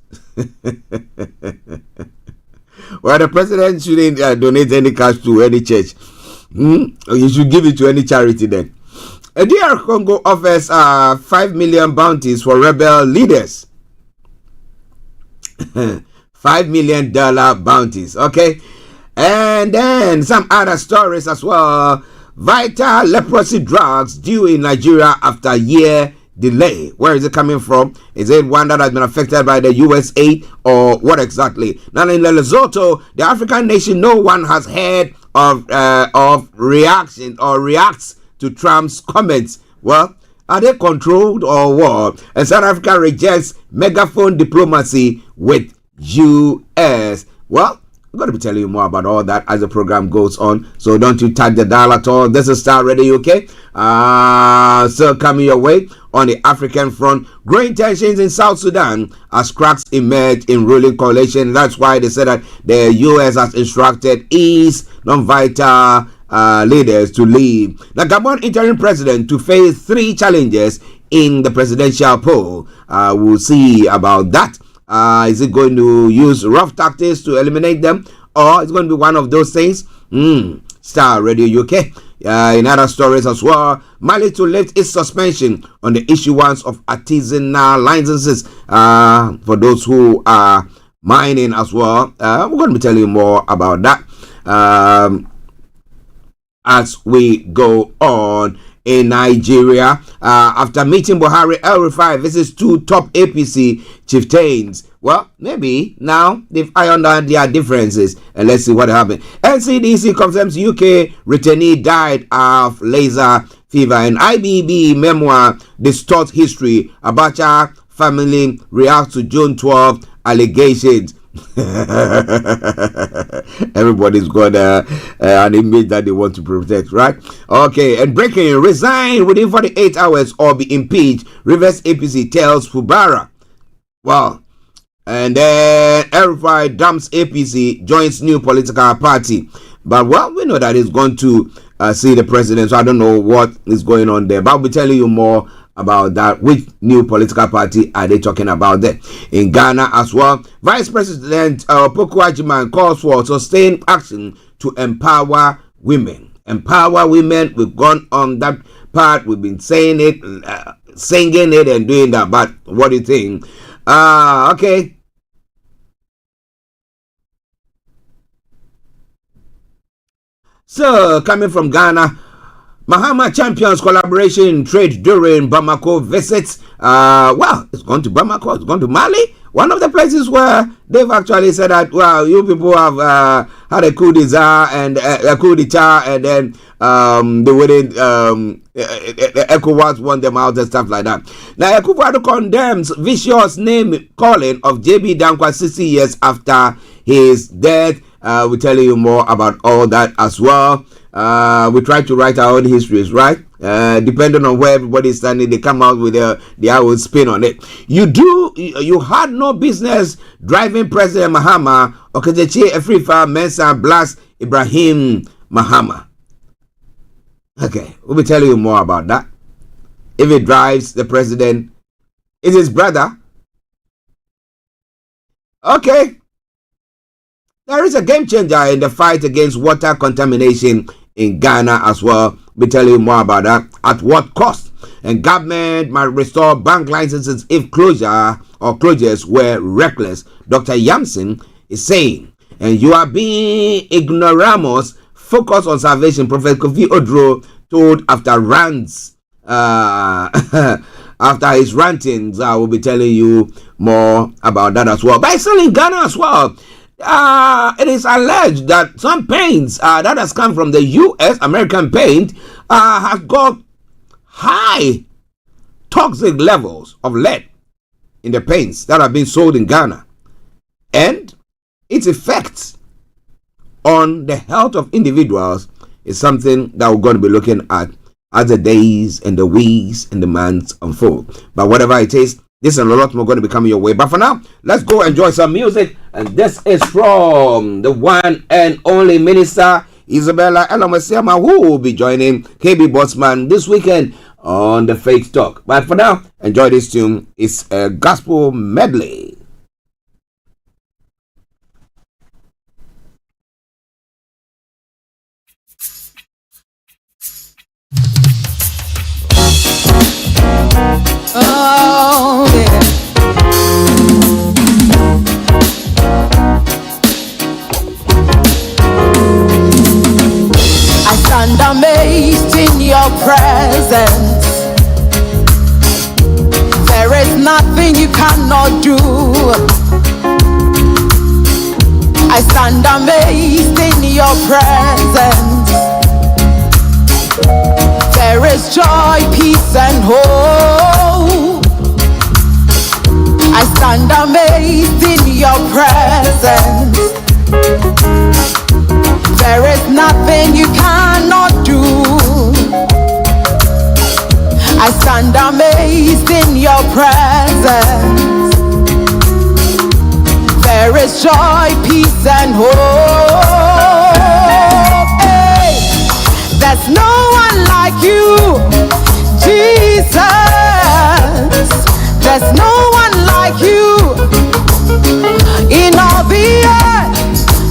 Well, the president shouldn't donate any cash to any church. You should give it to any charity then. A DR Congo offers 5 million bounties for rebel leaders. $5 million bounties, okay? And then some other stories as well. Vital leprosy drugs due in Nigeria after year delay. Where is it coming from? Is it one that has been affected by the US aid, or what exactly? Now in Lesotho, the African nation, no one has heard of reaction or reacts to Trump's comments. Well, are they controlled or what? And South Africa rejects megaphone diplomacy with US. Well, I'm going to be telling you more about all that as the program goes on. So don't you tag the dial at all. This is Starr Radio UK. Still coming your way on the African front. Growing tensions in South Sudan as cracks emerge in ruling coalition. That's why they said that the U.S. has instructed East non-vital leaders to leave. The Gabon interim president to face 3 challenges in the presidential poll. We'll see about that. Is it going to use rough tactics to eliminate them, or is it going to be one of those things? Starr Radio UK. In other stories as well, Mali to lift its suspension on the issuance of artisanal licenses for those who are mining as well. We're going to be telling you more about that as we go on. In Nigeria, after meeting Buhari, El-Rufai visits 2 top APC chieftains. Well, maybe now they've ironed out their differences, and let's see what happened. NCDC confirms UK returnee died of laser fever, and IBB memoir distorts history. Abacha family reacts to June 12 allegations. Everybody's got an image that they want to protect, right? Okay, and breaking, resign within 48 hours or be impeached. Rivers APC tells Fubara. Well, and then Erifai dumps APC, joins new political party. But well, we know that he's going to see the president, so I don't know what is going on there. But I'll be telling you more about that. Which new political party are they talking about there? In Ghana as well, Vice President Poku Ajiman calls for sustained action to empower women. Empower women. We've gone on that part. We've been saying it, singing it, and doing that. But what do you think? Okay. So, coming from Ghana, Mahama champions collaboration in trade during Bamako visits. Well, it's gone to Bamako, it's gone to Mali. One of the places where they've actually said that, well, you people have had a coup d'etat and then they wouldn't, ECOWAS want them out and stuff like that. Now, ECOWAS condemns vicious name calling of JB Dankwa 60 years after his death. We'll tell you more about all that as well. We try to write our own histories, right? Depending on where everybody's standing, they come out with their own spin on it. You had no business driving President Mahama Okezechi Efrifa Mensa Blas Ibrahim Mahama. Okay, we'll be telling you more about that. If it drives the president, it's his brother. Okay. There is a game changer in the fight against water contamination in Ghana as well. We'll tell you more about that. At what cost? And government might restore bank licenses if closures were reckless. Dr. Yamson is saying. And you are being ignoramus. Focus on salvation. Prophet Kofi Odro told after rants. After his rantings, I will be telling you more about that as well. But it's still in Ghana as well. It is alleged that some paints that has come from the U.S. American paint has got high toxic levels of lead in the paints that are being sold in Ghana, and its effects on the health of individuals is something that we're going to be looking at as the days and the weeks and the months unfold. But whatever it is, this and a lot more going to be coming your way. But for now, let's go enjoy some music. And this is from the one and only Minister Isabella Elamasiama, who will be joining KB Bossman this weekend on the Faith Talk. But for now, enjoy this tune. It's a gospel medley. Oh, yeah. I stand amazed in your presence. There is nothing you cannot do. I stand amazed in your presence. There is joy, peace, and hope. I stand amazed in your presence. There is nothing you cannot do. I stand amazed in your presence. There is joy, peace, and hope. Hey, there's no one like you, Jesus. There's no one like you in all the earth.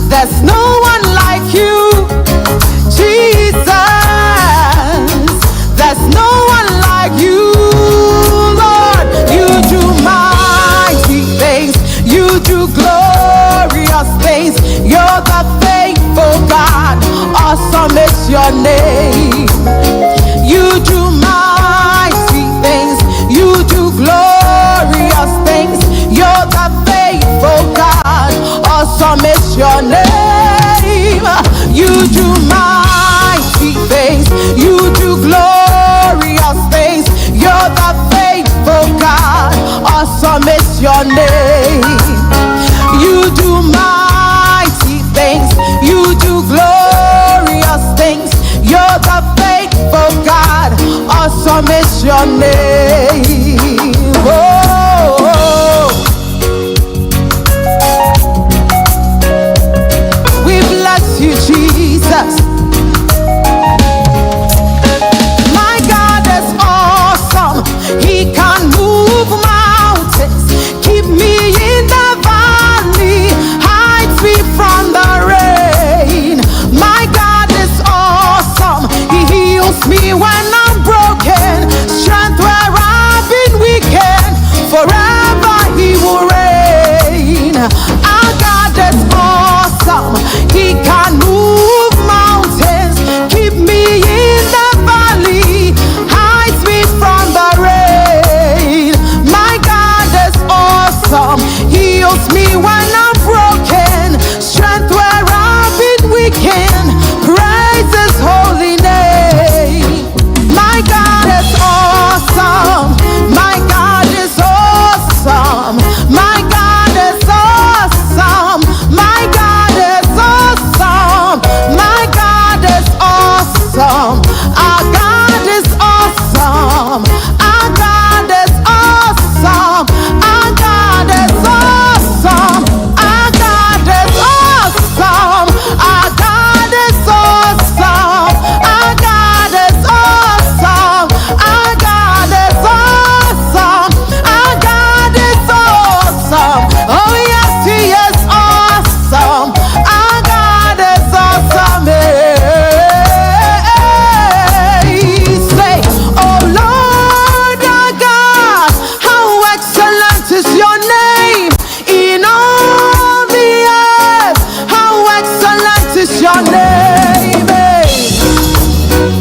There's no one like you, Jesus. There's no one like you, Lord. You do mighty things. You do glorious things. You're the faithful God. Awesome is your name. You do mighty things. You do glorious things. You're the faithful God. Awesome is your name. You do mighty things. You do glorious things. You're the faithful God. Awesome is your name. You do awesome is your name. Oh, we bless you, Jesus. My God is awesome. He can move mountains, keep me in the valley, hides me from the rain. My God is awesome. He heals me when I'm broken, strength where I've been weakened. Forever He will reign. Our God is awesome. He can move mountains, keep me in the valley, hides me from the rain. My God is awesome. Heals me when I'm broken, strength where I've been weakened. Praise His holy name. My God is awesome. My God is awesome. My God is awesome. My God is awesome. My God is awesome. Our God is awesome. Our God is awesome. Our God is awesome. Our God is awesome. Our God is awesome. Our God is awesome. Our God is awesome. Our God is awesome. Oh yes, He is awesome. Our God is awesome. Say, oh Lord our God, how excellent is your name in all the earth. How excellent is your name. Oh Lord our God,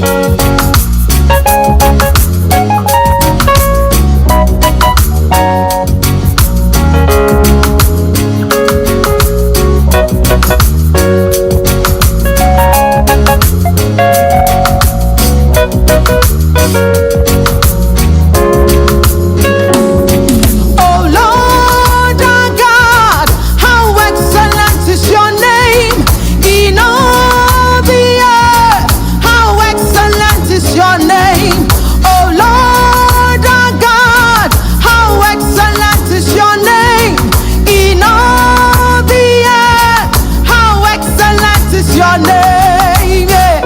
how excellent is your name in all the earth. How excellent is your name. Oh Lord our God, how excellent is your name in all the earth. How excellent is your name. Yeah.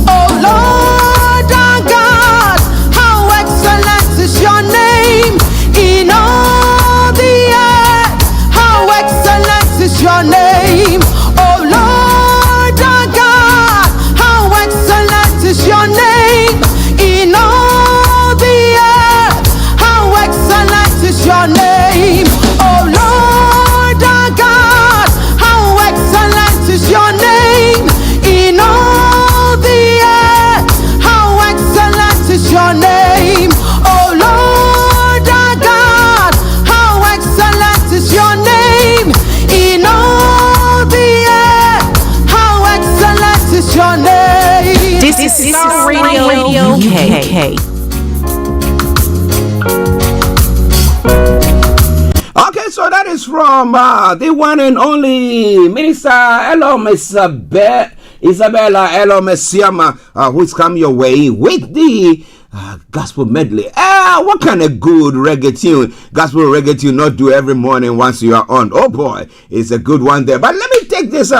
Oh Lord our God, how excellent is your name in all the earth. How excellent is your name. Oh Lord our God, how excellent is your name in all the earth. How excellent is your name. Oh Lord our God, how excellent is your name in all the earth. How excellent is your name. Oh Lord our God, how excellent is your name in all the earth. How excellent is your name. This is Starr Radio UK. Okay, so that is from the one and only Minister Isabella Elo Messiama, who's come your way with the gospel medley. What kind of good reggae tune, gospel reggae tune, not do every morning once you are on? Oh boy, it's a good one there. But let me take this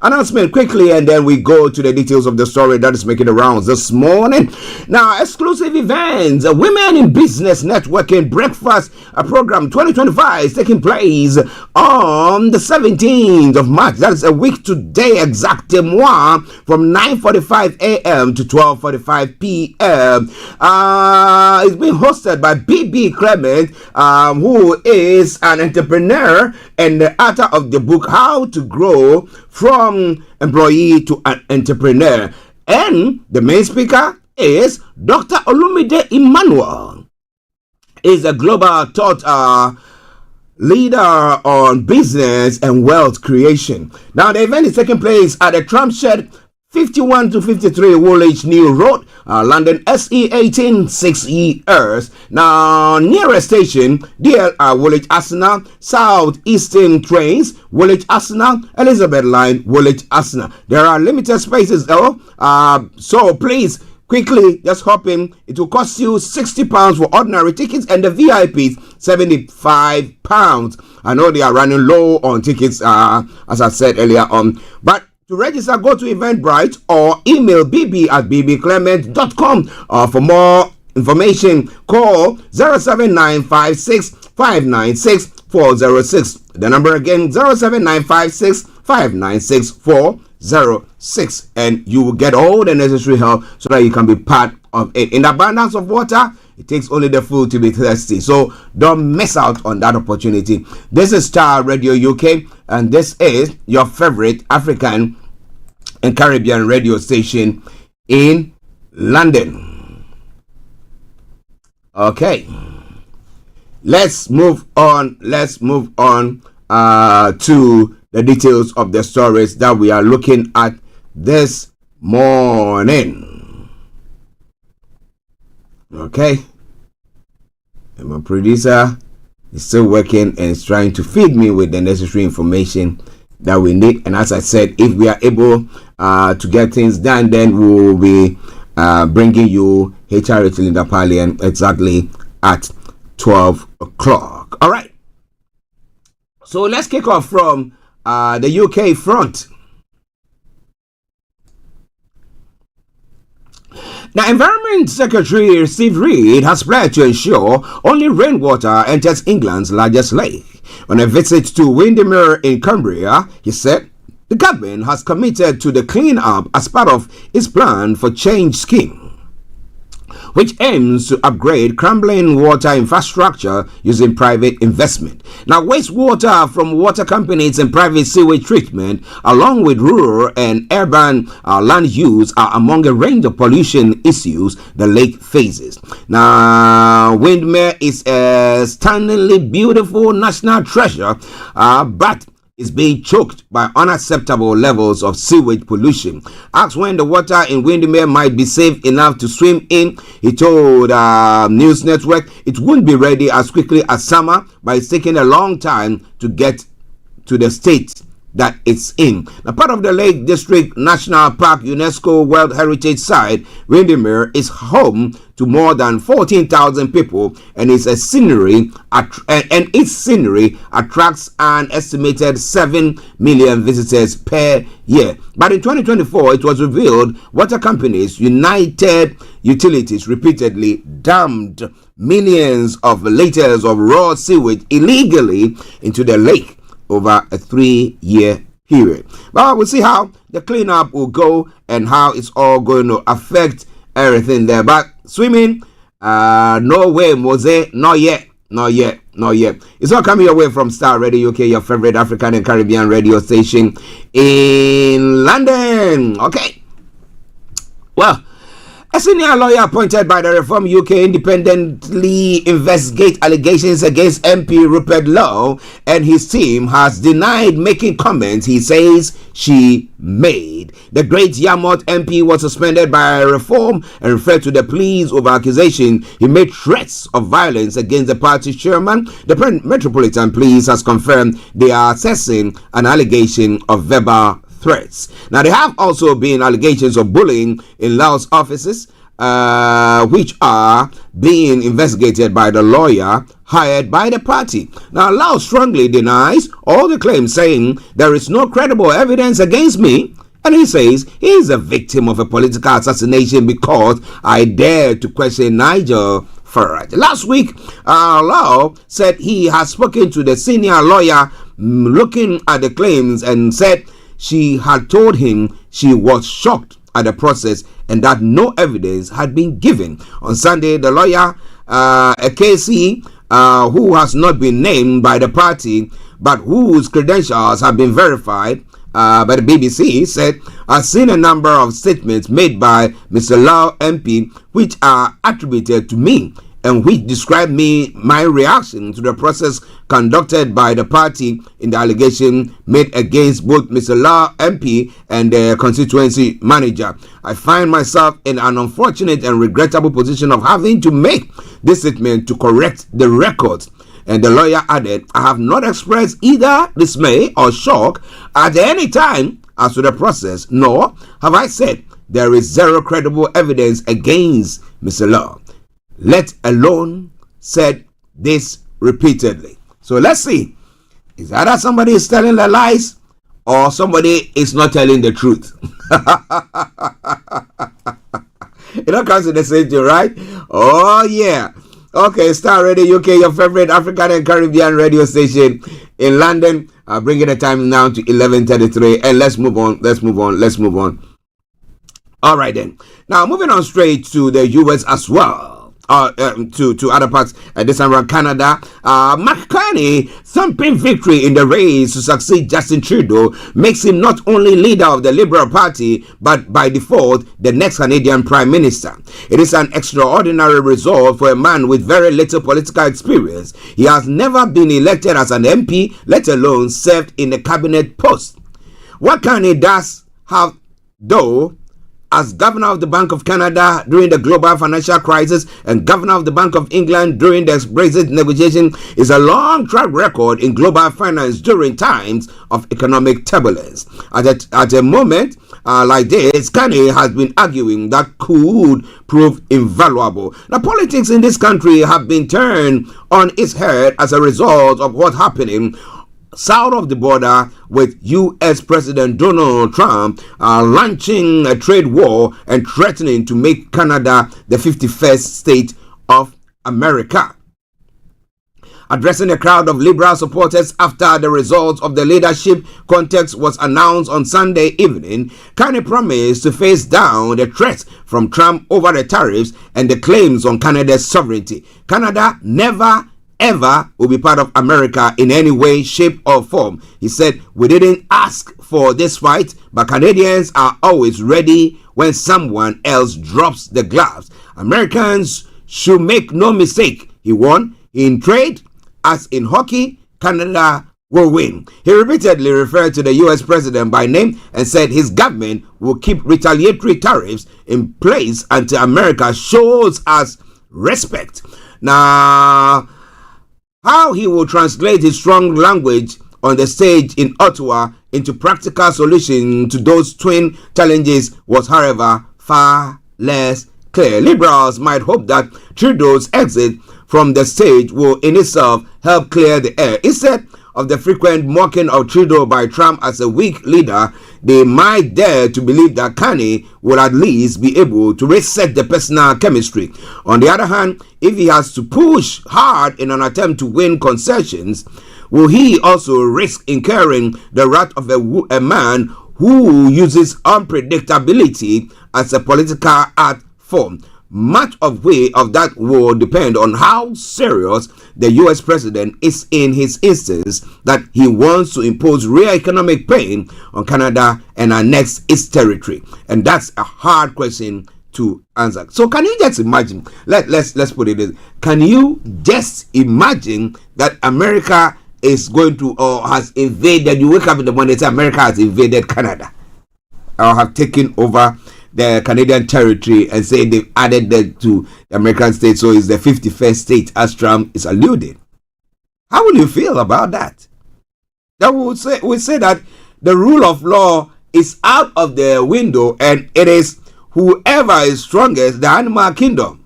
announcement quickly, and then we go to the details of the story that is making the rounds this morning. Now, exclusive events, Women in Business Networking Breakfast program 2025 is taking place on the 17th of March. That is a week today, exactement, from 9:45 a.m. to 12:45 p.m. It's being hosted by B.B. Clement, who is an entrepreneur and the author of the book How to Grow from Employee to an Entrepreneur. And the main speaker is Dr. Olumide Emmanuel. Is a global thought leader on business and wealth creation. Now, the event is taking place at the Tramshed 51 to 53 Woolwich New Road, London SE18 6ERs. Now, nearest station, DLR Woolwich Arsenal, South Eastern trains, Woolwich Arsenal, Elizabeth Line, Woolwich Arsenal. There are limited spaces though, so please quickly just hop in. It will cost you £60 for ordinary tickets and the VIPs £75. I know they are running low on tickets, as I said earlier on, but to register, go to Eventbrite or email bb@bbclement.com. For more information, call 07956596406. The number again, 07956596406. And you will get all the necessary help so that you can be part of it. In abundance of water, it takes only the fool to be thirsty. So don't miss out on that opportunity. This is Starr Radio UK, and this is your favorite African and Caribbean radio station in London. Okay, let's move on. To the details of the stories that we are looking at this morning. Okay, and my producer is still working and is trying to feed me with the necessary information that we need. And as I said, if we are able to get things done, then we will be bringing you HR Linda Pallian exactly at 12 o'clock. All right. So let's kick off from the UK front. Now, Environment Secretary Steve Reid has pledged to ensure only rainwater enters England's largest lake. On a visit to Windermere in Cumbria, he said the government has committed to the clean-up as part of its plan for change scheme, which aims to upgrade crumbling water infrastructure using private investment. Now, wastewater from water companies and private sewage treatment, along with rural and urban land use, are among a range of pollution issues the lake faces. Now, Windermere is a stunningly beautiful national treasure, but is being choked by unacceptable levels of sewage pollution. Asked when the water in Windermere might be safe enough to swim in, he told News Network it wouldn't be ready as quickly as summer, but it's taking a long time to get to the state that it's in. Now, part of the Lake District National Park UNESCO World Heritage Site, Windermere is home to more than 14,000 people, and its scenery attracts an estimated 7 million visitors per year. But in 2024, it was revealed water companies United Utilities repeatedly dumped millions of liters of raw sewage illegally into the lake over a 3-year period. Well, we'll see how the cleanup will go and how it's all going to affect everything there. But swimming, no way, Mose, not yet. It's all coming your way from Starr Radio UK, your favorite African and Caribbean radio station in London. Okay. Well, a senior lawyer appointed by the Reform UK independently investigate allegations against MP Rupert Lowe and his team has denied making comments he says she made. The great Yarmouth MP was suspended by Reform and referred to the police over accusation he made threats of violence against the party chairman. The Metropolitan Police has confirmed they are assessing an allegation of verbal threats. Now, there have also been allegations of bullying in Lao's offices, which are being investigated by the lawyer hired by the party. Now, Lao strongly denies all the claims, saying there is no credible evidence against me, and he says he is a victim of a political assassination because I dared to question Nigel Farage. Last week, Lao said he has spoken to the senior lawyer looking at the claims and said she had told him she was shocked at the process and that no evidence had been given. On Sunday, the lawyer, a KC, who has not been named by the party but whose credentials have been verified by the BBC, said, I've seen a number of statements made by Mr. Lau MP which are attributed to me and which described my reaction to the process conducted by the party in the allegation made against both Mr. Law MP and the constituency manager. I find myself in an unfortunate and regrettable position of having to make this statement to correct the records. And the lawyer added, I have not expressed either dismay or shock at any time as to the process, nor have I said there is zero credible evidence against Mr. Law, let alone said this repeatedly. So let's see. Is that somebody is telling the lies or somebody is not telling the truth? It all comes to the same thing, right? Oh, yeah. Okay, Starr Radio UK, your favorite African and Caribbean radio station in London. Bringing the time now to 11:33. And let's move on. All right, then. Now, moving on straight to the US as well. To other parts, this time around Canada. Mark Carney thumping victory in the race to succeed Justin Trudeau makes him not only leader of the Liberal Party, but by default, the next Canadian Prime Minister. It is an extraordinary result for a man with very little political experience. He has never been elected as an MP, let alone served in a cabinet post. What Carney does have, though, as governor of the Bank of Canada during the global financial crisis and governor of the Bank of England during the Brexit negotiation, is a long track record in global finance during times of economic turbulence. At a moment like this, Carney has been arguing that could prove invaluable. Now, politics in this country have been turned on its head as a result of what's happening south of the border, with U.S. President Donald Trump launching a trade war and threatening to make Canada the 51st state of America. Addressing a crowd of Liberal supporters after the results of the leadership contest was announced on Sunday evening, Carney promised to face down the threats from Trump over the tariffs and the claims on Canada's sovereignty. Canada never ever will be part of America in any way, shape, or form. He said, we didn't ask for this fight, but Canadians are always ready when someone else drops the gloves. Americans should make no mistake, he warned. In trade, as in hockey, Canada will win. He repeatedly referred to the U.S. president by name and said his government will keep retaliatory tariffs in place until America shows us respect. Now, how he will translate his strong language on the stage in Ottawa into practical solution to those twin challenges was, however, far less clear. Liberals might hope that Trudeau's exit from the stage will in itself help clear the air. Instead of the frequent mocking of Trudeau by Trump as a weak leader, they might dare to believe that Carney will at least be able to reset the personal chemistry. On the other hand, if he has to push hard in an attempt to win concessions, will he also risk incurring the wrath of a man who uses unpredictability as a political art form? Much of that will depend on how serious the U.S. president is in his instance that he wants to impose real economic pain on Canada and annex its territory. And that's a hard question to answer. So can you just imagine, let's put it in, can you just imagine that America is going to, or has invaded, you wake up in the morning and say America has invaded Canada or have taken over the Canadian territory and say they've added that to the American state, so it's the 51st state as Trump is alluding. How will you feel about that? That we say that the rule of law is out of the window and it is whoever is strongest, the animal kingdom.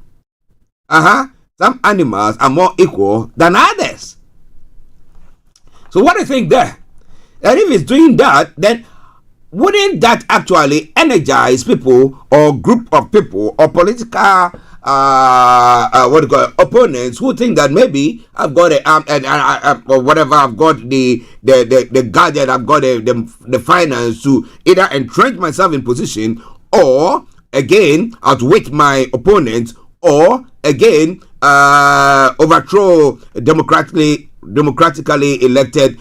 Some animals are more equal than others. So what do you think there? And if it's doing that, then wouldn't that actually energize people or group of people or political opponents who think that maybe I've got or whatever, I've got the gadget, I've got the finance to either entrench myself in position or again outwit my opponents or again overthrow democratically elected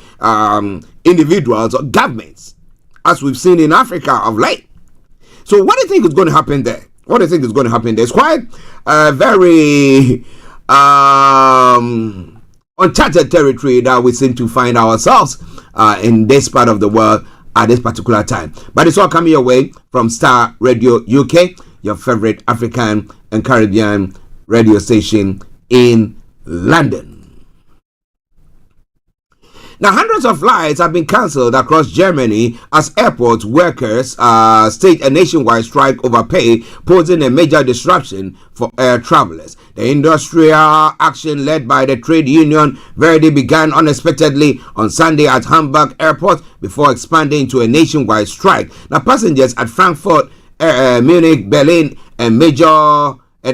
individuals or governments, as we've seen in Africa of late. So what do you think is going to happen there? What do you think is going to happen there? It's quite very uncharted territory that we seem to find ourselves in this part of the world at this particular time. But it's all coming your way from Starr Radio UK, your favorite African and Caribbean radio station in London. Now, hundreds of flights have been cancelled across Germany as airport workers stage a nationwide strike over pay, posing a major disruption for air travelers. The industrial action led by the trade union Verdi began unexpectedly on Sunday at Hamburg Airport before expanding to a nationwide strike. Now, passengers at Frankfurt, Munich, Berlin, and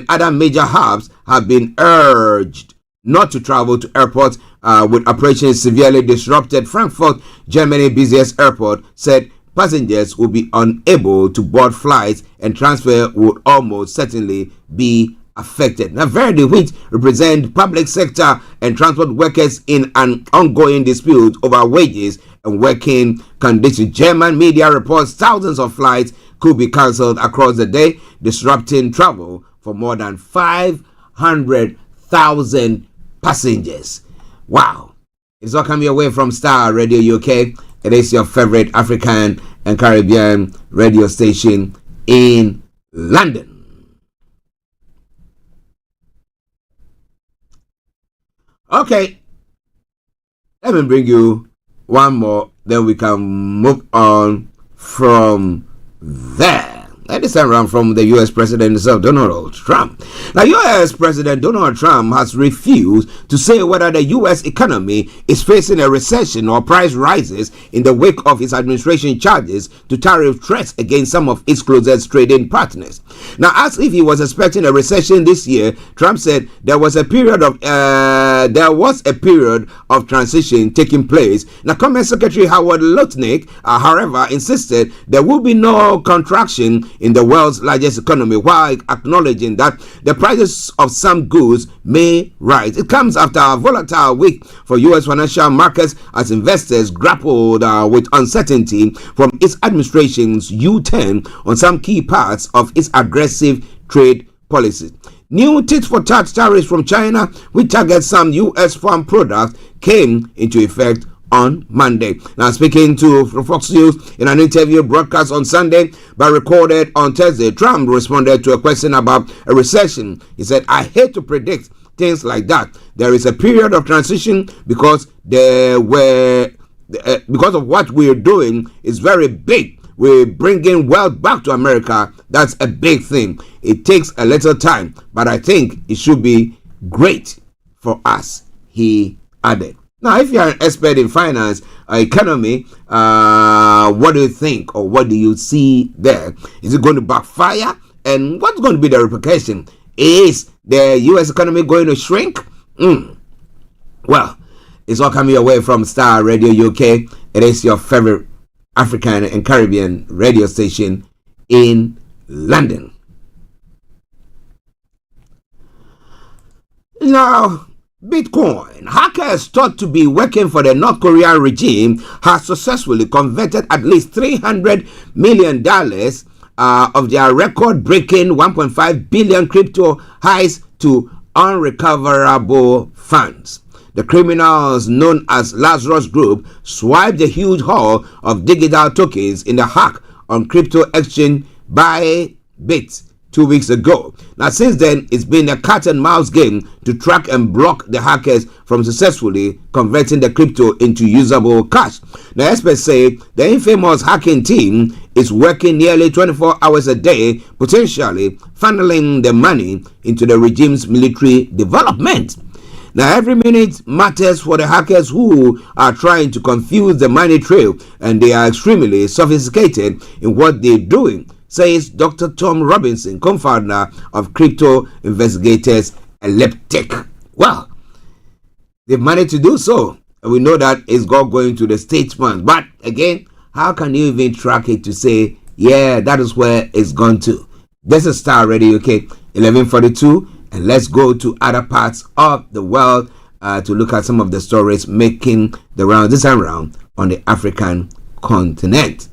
other major hubs have been urged not to travel to airports with operations severely disrupted. Frankfurt, Germany busiest airport, said passengers will be unable to board flights and transfer would almost certainly be affected. Now, Verdi, which represent public sector and transport workers in an ongoing dispute over wages and working conditions, German media reports thousands of flights could be cancelled across the day, disrupting travel for more than 500,000 passengers. Wow. It's all coming away from Starr Radio UK. It is your favorite African and Caribbean radio station in London. Okay. Let me bring you one more, then we can move on from there. And this time around from the U.S. President himself, Donald Trump. Now, U.S. President Donald Trump has refused to say whether the U.S. economy is facing a recession or price rises in the wake of his administration charges to tariff threats against some of its closest trading partners. Now, as if he was expecting a recession this year, Trump said there was a period of transition taking place. Now, Commerce Secretary Howard Lutnick, however, insisted there will be no contraction in the world's largest economy, while acknowledging that the prices of some goods may rise. It comes after a volatile week for U.S. financial markets as investors grappled with uncertainty from its administration's U-turn on some key parts of its aggressive trade policies. New tit-for-tat tariffs from China, which target some U.S. farm products, came into effect on Monday. Now, speaking to Fox News in an interview broadcast on Sunday but recorded on Thursday, Trump responded to a question about a recession. He said, "I hate to predict things like that. There is a period of transition because because of what we're doing is very big. We're bringing wealth back to America. That's a big thing. It takes a little time, but I think it should be great for us," he added. Now, if you're an expert in finance or economy, what do you think, or what do you see there? Is it going to backfire? And what's going to be the repercussion? Is the U.S. economy going to shrink? Well, it's all coming away from Starr Radio UK. It is your favorite African and Caribbean radio station in London. Now, Bitcoin. Hackers thought to be working for the North Korean regime has successfully converted at least $300 million of their record-breaking 1.5 billion crypto highs to unrecoverable funds. The criminals known as Lazarus Group swiped a huge haul of digital tokens in the hack on crypto exchange Bybit 2 weeks ago. Now, since then, it's been a cat and mouse game to track and block the hackers from successfully converting the crypto into usable cash. Now, experts say the infamous hacking team is working nearly 24 hours a day, potentially funneling the money into the regime's military development. Now, every minute matters for the hackers who are trying to confuse the money trail, and they are extremely sophisticated in what they're doing, says Dr. Tom Robinson, co-founder of crypto investigators Elliptic. Well, they've managed to do so, and we know that it's all going to the state funds. But again, how can you even track it to say, yeah, that is where it's gone to? This is Starr Radio UK, 11:42, and let's go to other parts of the world to look at some of the stories making the round this time around on the African continent.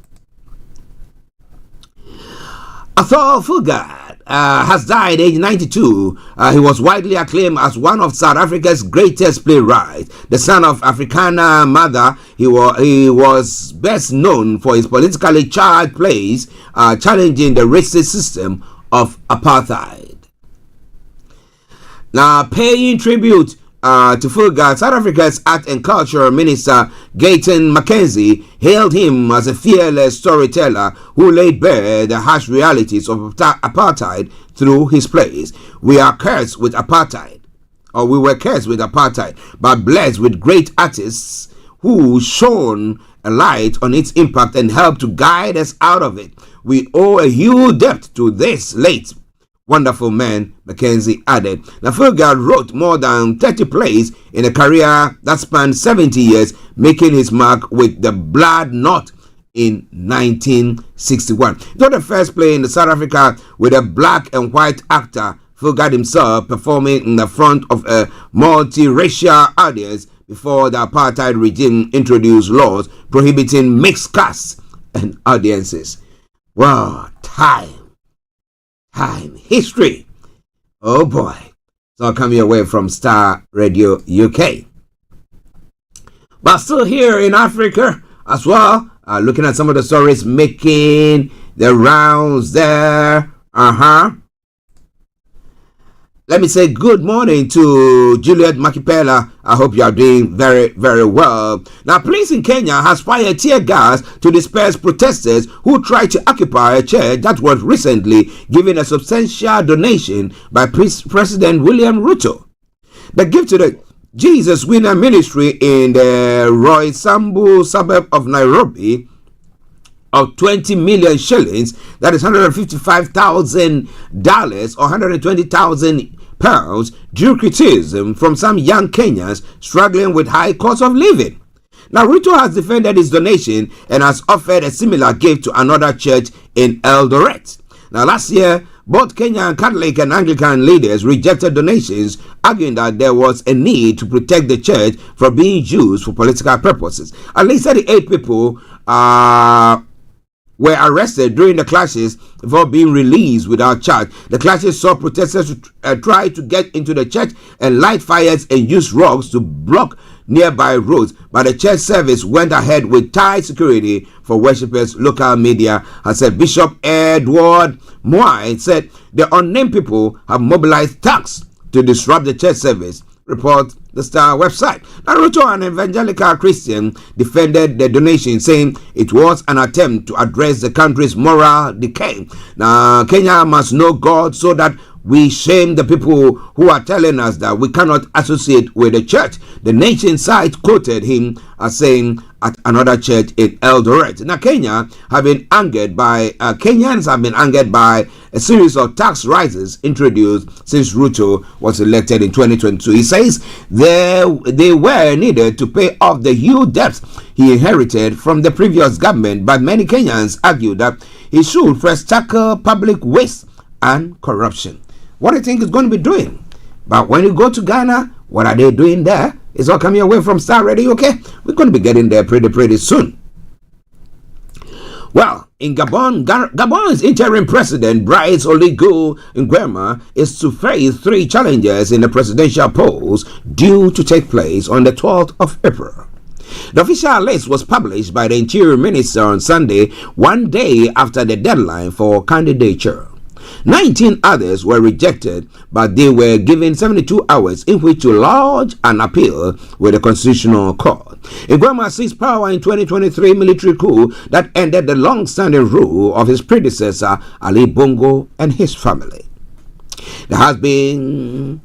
A thoughtful guard has died age 92. He was widely acclaimed as one of South Africa's greatest playwrights. The son of Afrikaner mother, he was best known for his politically charged plays challenging the racist system of apartheid. Now, paying tribute to Fulga, South Africa's Art and Culture Minister Gayton Mackenzie hailed him as a fearless storyteller who laid bare the harsh realities of apartheid through his plays. We were cursed with apartheid, but blessed with great artists who shone a light on its impact and helped to guide us out of it. We owe a huge debt to this late wonderful man, Mackenzie added. Now, Fulga wrote more than 30 plays in a career that spanned 70 years, making his mark with The Blood Knot in 1961. It was the first play in South Africa with a black and white actor, Fulga himself performing in the front of a multiracial audience before the apartheid regime introduced laws prohibiting mixed casts and audiences. Wow, time, history. Oh boy. So coming away from Starr Radio UK. But still here in Africa as well, looking at some of the stories making the rounds there. Let me say good morning to Juliet Makipela. I hope you are doing very, very well. Now, police in Kenya has fired tear gas to disperse protesters who tried to occupy a church that was recently given a substantial donation by President William Ruto. The gift to the Jesus Winner Ministry in the Roysambu suburb of Nairobi of 20 million shillings, that is $155,000 or 120,000 pounds, drew criticism from some young Kenyans struggling with high cost of living. Now, Ruto has defended his donation and has offered a similar gift to another church in Eldoret. Now, last year, both Kenyan Catholic and Anglican leaders rejected donations, arguing that there was a need to protect the church from being used for political purposes. At least 38 people were arrested during the clashes before being released without charge. The clashes saw protesters try to get into the church and light fires and use rocks to block nearby roads, but the church service went ahead with tight security for worshippers. Local media has said. Bishop Edward Moai said the unnamed people have mobilized thugs to disrupt the church service. Report the Starr website. Naruto, an evangelical Christian, defended the donation, saying it was an attempt to address the country's moral decay. Now, Kenya must know God so that we shame the people who are telling us that we cannot associate with the church. The Nation site quoted him as saying at another church in Eldoret. Now, Kenyans have been angered by a series of tax rises introduced since Ruto was elected in 2022. He says they were needed to pay off the huge debts he inherited from the previous government, but many Kenyans argue that he should first tackle public waste and corruption. What do you think he's going to be doing? But when you go to Ghana, what are they doing there? It's all coming away from Starr Radio, okay? We're going to be getting there pretty soon. Well, in Gabon, Gabon's interim president, Brice Oligui Nguema, is to face 3 challenges in the presidential polls due to take place on the 12th of April. The official list was published by the Interior Minister on Sunday, one day after the deadline for candidature. 19 others were rejected, but they were given 72 hours in which to lodge an appeal with the Constitutional Court. Nguema seized power in 2023 military coup that ended the long-standing rule of his predecessor, Ali Bongo, and his family. There has been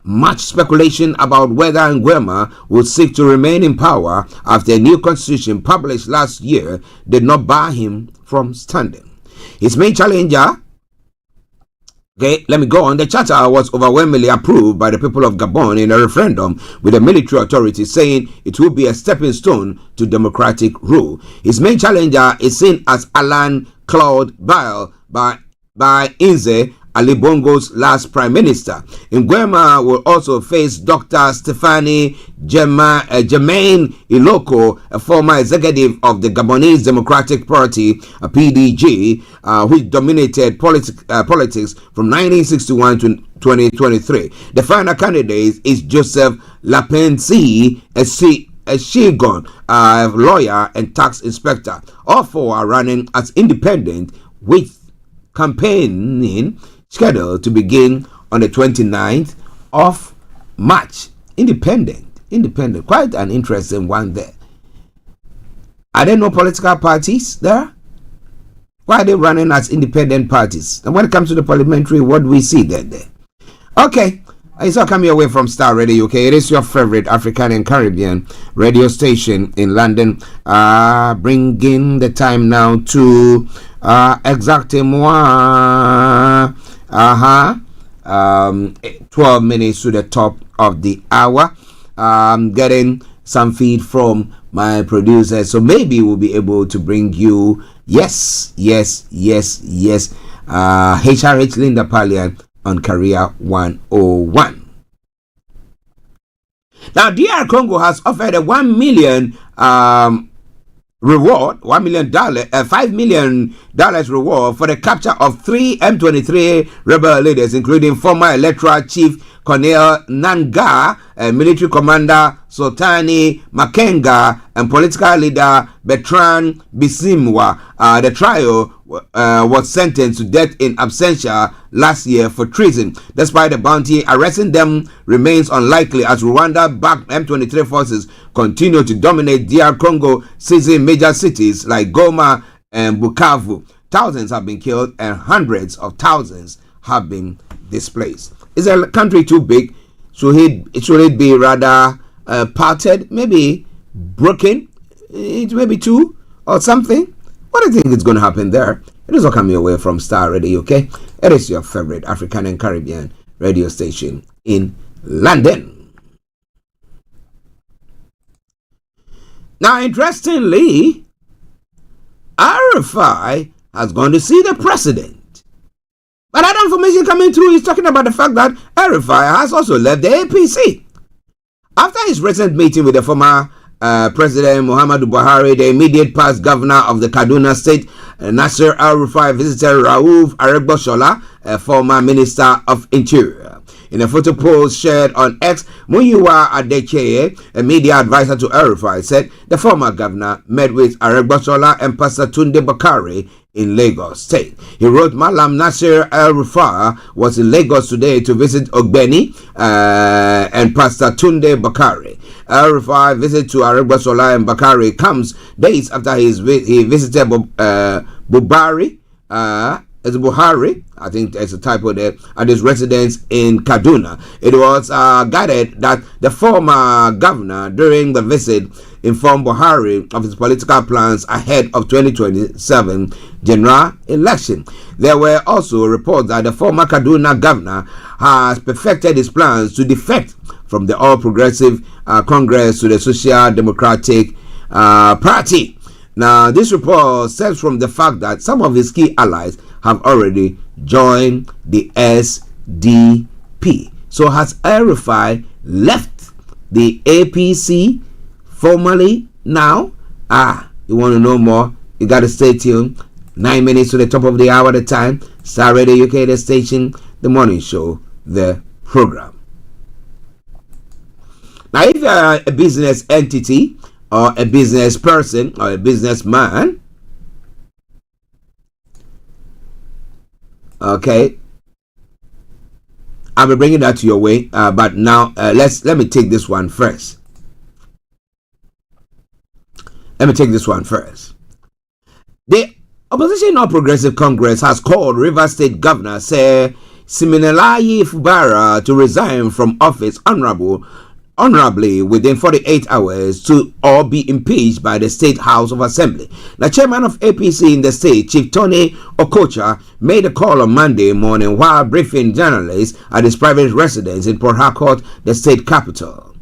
much speculation about whether Nguema will seek to remain in power after a new constitution published last year did not bar him from standing. His main challenger, the charter was overwhelmingly approved by the people of Gabon in a referendum, with the military authorities saying it will be a stepping stone to democratic rule. His main challenger is seen as Alain Claude Biel by Inze Ali Bongo's last prime minister. Nguema will also face Dr. Stephanie Germain Iloko, a former executive of the Gabonese Democratic Party, PDG, which dominated politics from 1961 to 2023. The final candidate is Joseph Lapensi, a Shigon, lawyer and tax inspector. All four are running as independent, with campaigning scheduled to begin on the 29th of March. Independent. Quite an interesting one there. Are there no political parties there? Why are they running as independent parties? And when it comes to the parliamentary, what do we see there? Okay. It's all coming away from Starr Radio UK. It is your favorite African and Caribbean radio station in London. Bringing the time now to exactement 12 minutes to the top of the hour. Getting some feed from my producer, so maybe we'll be able to bring you yes HRH Linda Palian on Career 101. Now, DR Congo has offered a $1 million reward, $1 million, $5 million reward for the capture of 3 M23 rebel leaders, including former electoral chief Colonel Nanga, military commander Sultani Makenga, and political leader Bertrand Bisimwa. The trial was sentenced to death in absentia last year for treason. Despite the bounty, arresting them remains unlikely as Rwanda-backed M23 forces continue to dominate DR Congo, seizing major cities like Goma and Bukavu. Thousands have been killed and hundreds of thousands have been displaced. Is a country too big? Should it be rather parted, maybe broken into maybe two or something? What do you think is going to happen there? It is all coming away from Starr Radio UK. It is your favorite African and Caribbean radio station in London. Now, interestingly, RFI has gone to see the president. But that information coming through is talking about the fact that RFI has also left the APC. After his recent meeting with the former President Muhammadu Buhari, the immediate past governor of the Kaduna State, Nasir El-Rufai, visited Rauf Aregbesola, a former Minister of Interior. In a photo post shared on X, Muyiwa Adecheye, a media advisor to El-Rufai, said the former governor met with Aregbesola and Pastor Tunde Bakari in Lagos State. He wrote, Malam Nasir El-Rufai was in Lagos today to visit Ogbeni and Pastor Tunde Bakari. El-Rufai visit to Aregbesola and Bakari comes days after he visited Buhari, I think there's a typo there, at his residence in Kaduna. It was guided that the former governor, during the visit, informed Buhari of his political plans ahead of 2027 general election. There were also reports that the former Kaduna governor has perfected his plans to defect from the All Progressive Congress to the Social Democratic Party. Now, this report stems from the fact that some of his key allies have already joined the SDP. So has El-Rufai left the APC formally now? You want to know more? You got to stay tuned. 9 minutes to the top of the hour at a time. Starr Radio UK, the station, the morning show, the program. Now, if you are a business entity or a business person or a businessman, okay, I'll be bringing that to your way. But now, let me take this one first. The Opposition All Progressive Congress has called Rivers State Governor Sir Siminalayi Fubara to resign from office honorably within 48 hours or be impeached by the State House of Assembly. The chairman of APC in the state, Chief Tony Okocha, made a call on Monday morning while briefing journalists at his private residence in Port Harcourt, the state capital.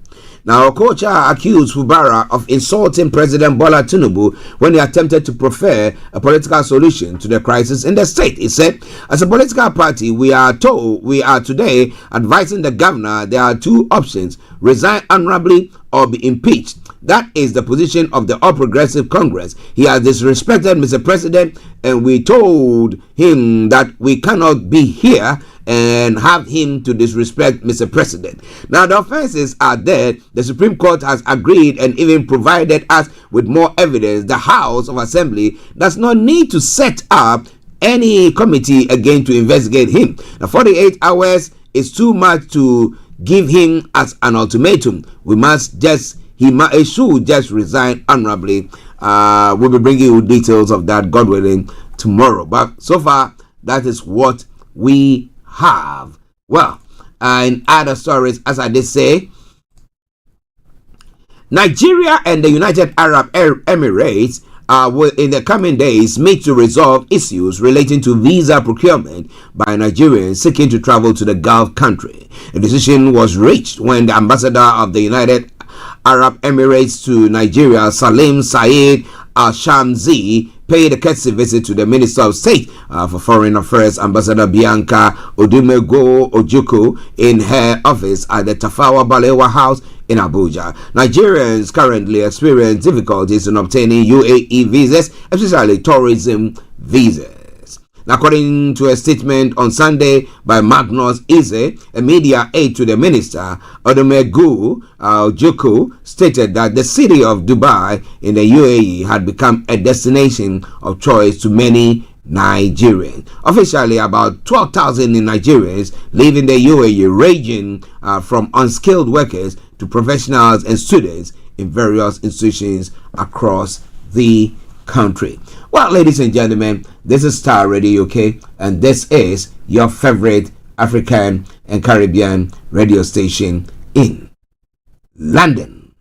Now, Okocha accused Fubara of insulting President Bola Tinubu when he attempted to prefer a political solution to the crisis in the state. He said, as a political party, we are today advising the governor there are two options: resign honorably or be impeached. That is the position of the All Progressive Congress. He has disrespected Mr. President, and we told him that we cannot be here and have him to disrespect Mr. President. Now, the offenses are there. The Supreme Court has agreed and even provided us with more evidence. The House of Assembly does not need to set up any committee again to investigate him. Now, 48 hours is too much to give him as an ultimatum. He should just resign honorably. We'll be bringing you details of that, God willing, tomorrow. But so far, that is what we have. Well, in other stories, as I did say, Nigeria and the United Arab Emirates will in the coming days meet to resolve issues relating to visa procurement by Nigerians seeking to travel to the Gulf country. A decision was reached when the ambassador of the United Arab Emirates to Nigeria, Salim Said Al-Shamsi, paid a courtesy visit to the Minister of State for Foreign Affairs, Ambassador Bianca Odumego Ojukwu, in her office at the Tafawa Balewa House in Abuja. Nigerians currently experience difficulties in obtaining UAE visas, especially tourism visas. According to a statement on Sunday by Magnus Ize, a media aide to the minister, Odumegu Ojukwu stated that the city of Dubai in the UAE had become a destination of choice to many Nigerians. Officially, about 12,000 Nigerians live in the UAE, ranging from unskilled workers to professionals and students in various institutions across the country. Well, ladies and gentlemen, this is Starr Radio UK, and this is your favorite African and Caribbean radio station in London.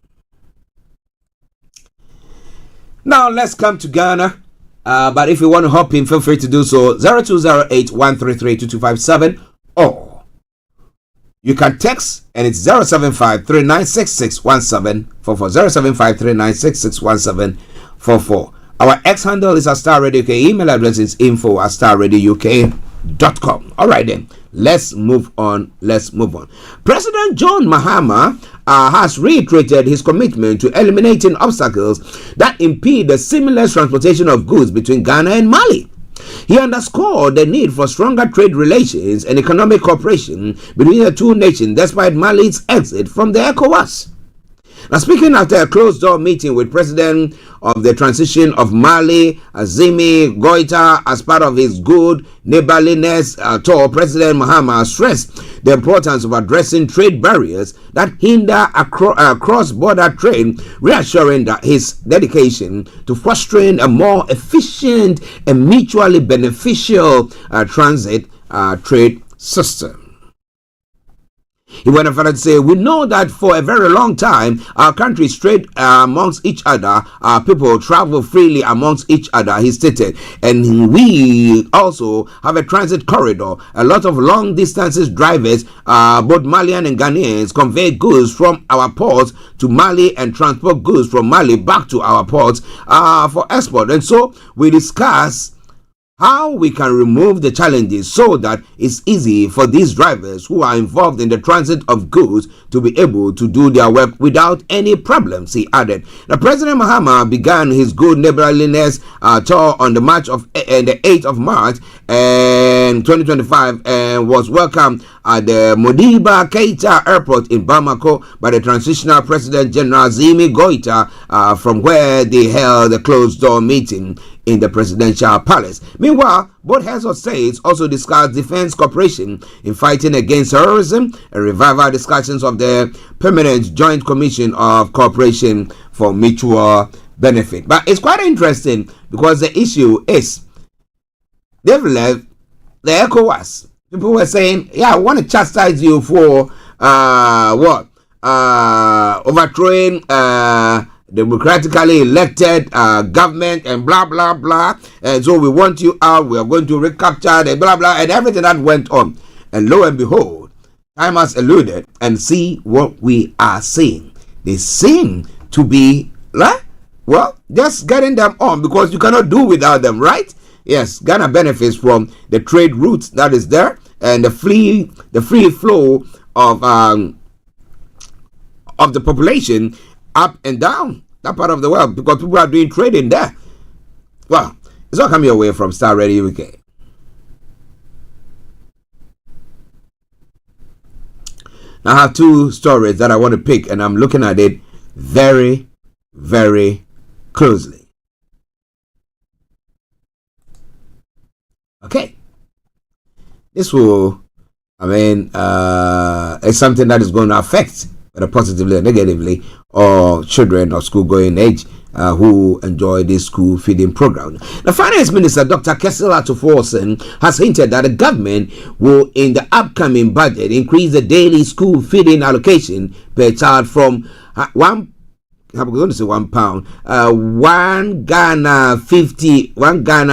Now let's come to Ghana. But if you want to hop in, feel free to do so. 0208-133-2257, or you can text, and it's 075-3966-1744. 075-3966-1744. Our X handle is Starr Radio UK. Email address is info@starradiouk.com. All right then, let's move on. President John Mahama has reiterated his commitment to eliminating obstacles that impede the seamless transportation of goods between Ghana and Mali. He underscored the need for stronger trade relations and economic cooperation between the two nations despite Mali's exit from the ECOWAS. Now, speaking after a closed-door meeting with President of the Transition of Mali, Assimi Goïta, as part of his good neighborliness tour, President Mahama stressed the importance of addressing trade barriers that hinder cross-border trade, reassuring that his dedication to fostering a more efficient and mutually beneficial transit trade system. He went on further to say, we know that for a very long time, our countries trade amongst each other, our people travel freely amongst each other, he stated. And we also have a transit corridor. A lot of long distances drivers, both Malian and Ghanaians, convey goods from our ports to Mali and transport goods from Mali back to our ports for export. And so we discuss how we can remove the challenges so that it's easy for these drivers who are involved in the transit of goods to be able to do their work without any problems, he added. Now, President Mahama began his good neighborliness tour on the 8th of March 2025 and was welcomed at the Modiba Keita Airport in Bamako by the Transitional President General Assimi Goïta, from where they held a closed-door meeting in the presidential palace. Meanwhile, both heads of states also discussed defense cooperation in fighting against terrorism and revival discussions of the Permanent Joint Commission of Cooperation for Mutual Benefit. But it's quite interesting because the issue is they've left the ECOWAS. People were saying, yeah, I want to chastise you for overthrowing democratically elected government and blah blah blah, and so we want you out, we are going to recapture the blah blah, and everything that went on. And lo and behold, time has eluded, and see what we are seeing. they seem to be, well, just getting them on because you cannot do without them, right? Yes, Ghana benefits from the trade routes that is there and the free flow of the population up and down that part of the world because people are doing trading there. Well, it's all coming away from Starr Radio UK. Now I have two stories that I want to pick, and I'm looking at it very, very closely. Okay. This will, it's something that is going to affect, whether positively or negatively, or children of school-going age who enjoy this school feeding program. The Finance Minister, Dr. Kessel Atuforsen, has hinted that the government will, in the upcoming budget, increase the daily school feeding allocation per child from £1 Ghana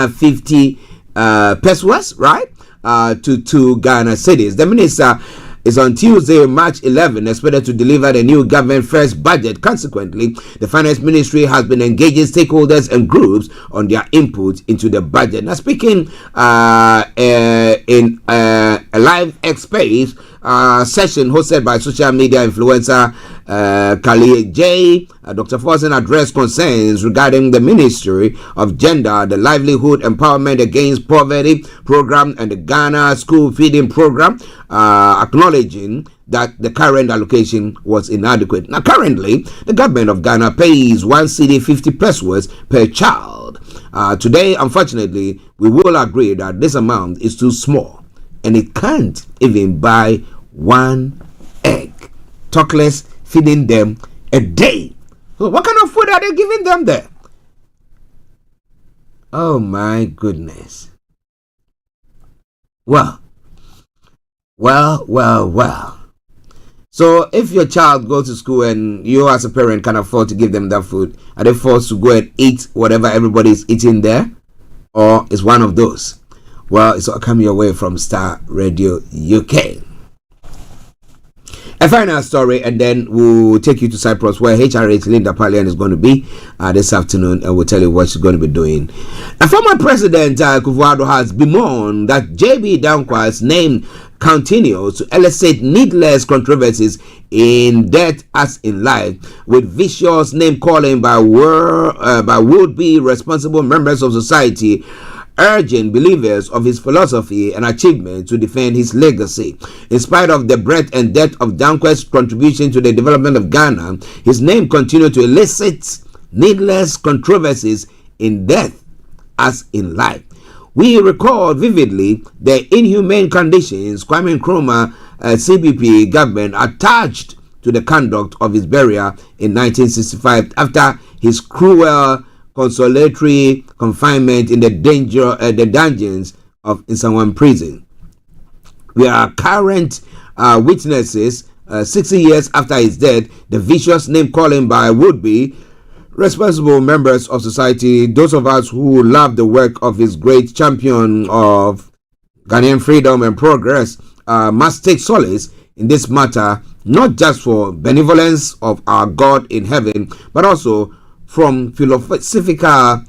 50 pesos, right? To 2 Ghana cedis. The minister is on Tuesday, March 11, expected to deliver the new government first budget. Consequently, the Finance Ministry has been engaging stakeholders and groups on their input into the budget. Now, speaking in a live X-Space session hosted by social media influencer Kali J, Dr. Forsen addressed concerns regarding the Ministry of Gender, the Livelihood Empowerment Against Poverty program, and the Ghana School Feeding program, acknowledging that the current allocation was inadequate. Now, currently, the government of Ghana pays 1 cedi 50 pesos per child. Today, unfortunately, we will agree that this amount is too small, and it can't even buy 1 egg. Talk less feeding them a day. So what kind of food are they giving them there? Oh my goodness. Well. So if your child goes to school and you as a parent can afford to give them that food, are they forced to go and eat whatever everybody is eating there? Or is one of those? Well, it's all coming your way from Starr Radio UK. A final story, and then we'll take you to Cyprus, where HRH Linda Palian is going to be this afternoon, and we'll tell you what she's going to be doing. Now, former President Kufuor has bemoaned that JB Dankwa's name continues to elicit needless controversies in death as in life, with vicious name calling by would-be responsible members of society, urging believers of his philosophy and achievement to defend his legacy. In spite of the breadth and depth of Dankwa's contribution to the development of Ghana, his name continued to elicit needless controversies in death as in life. We recall vividly the inhumane conditions Kwame Nkrumah CBP government attached to the conduct of his burial in 1965 after his cruel consolatory confinement in the dungeons of Nsanwan prison. We are current witnesses 60 years after his death, the vicious name calling by would-be responsible members of society, those of us who love the work of his great champion of Ghanaian freedom and progress, must take solace in this matter, not just for benevolence of our God in heaven, but also from philosophical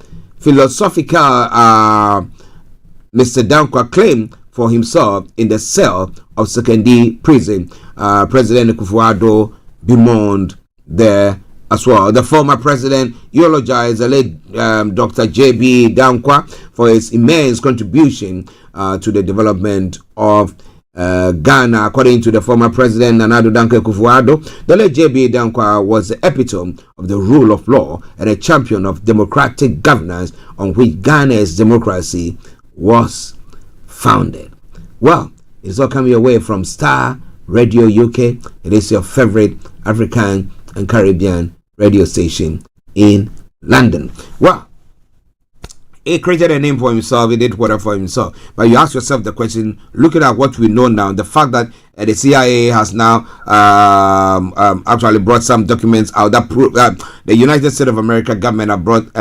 Mr. Dankwa claim for himself in the cell of Sekondi prison. President Kufuor bemoaned there as well. The former president eulogized the late Dr. J.B. Dankwa for his immense contribution to the development of Ghana. According to the former president Nana Dankwa Kufuor, the late J.B. Dankwa was the epitome of the rule of law and a champion of democratic governance on which Ghana's democracy was founded. Well, it's all coming away from Starr Radio UK. It is your favorite African and Caribbean radio station in London. Well, he created a name for himself, he did whatever for himself. But you ask yourself the question, looking at what we know now, the fact that the CIA has now actually brought some documents out that prove that the United States of America government have brought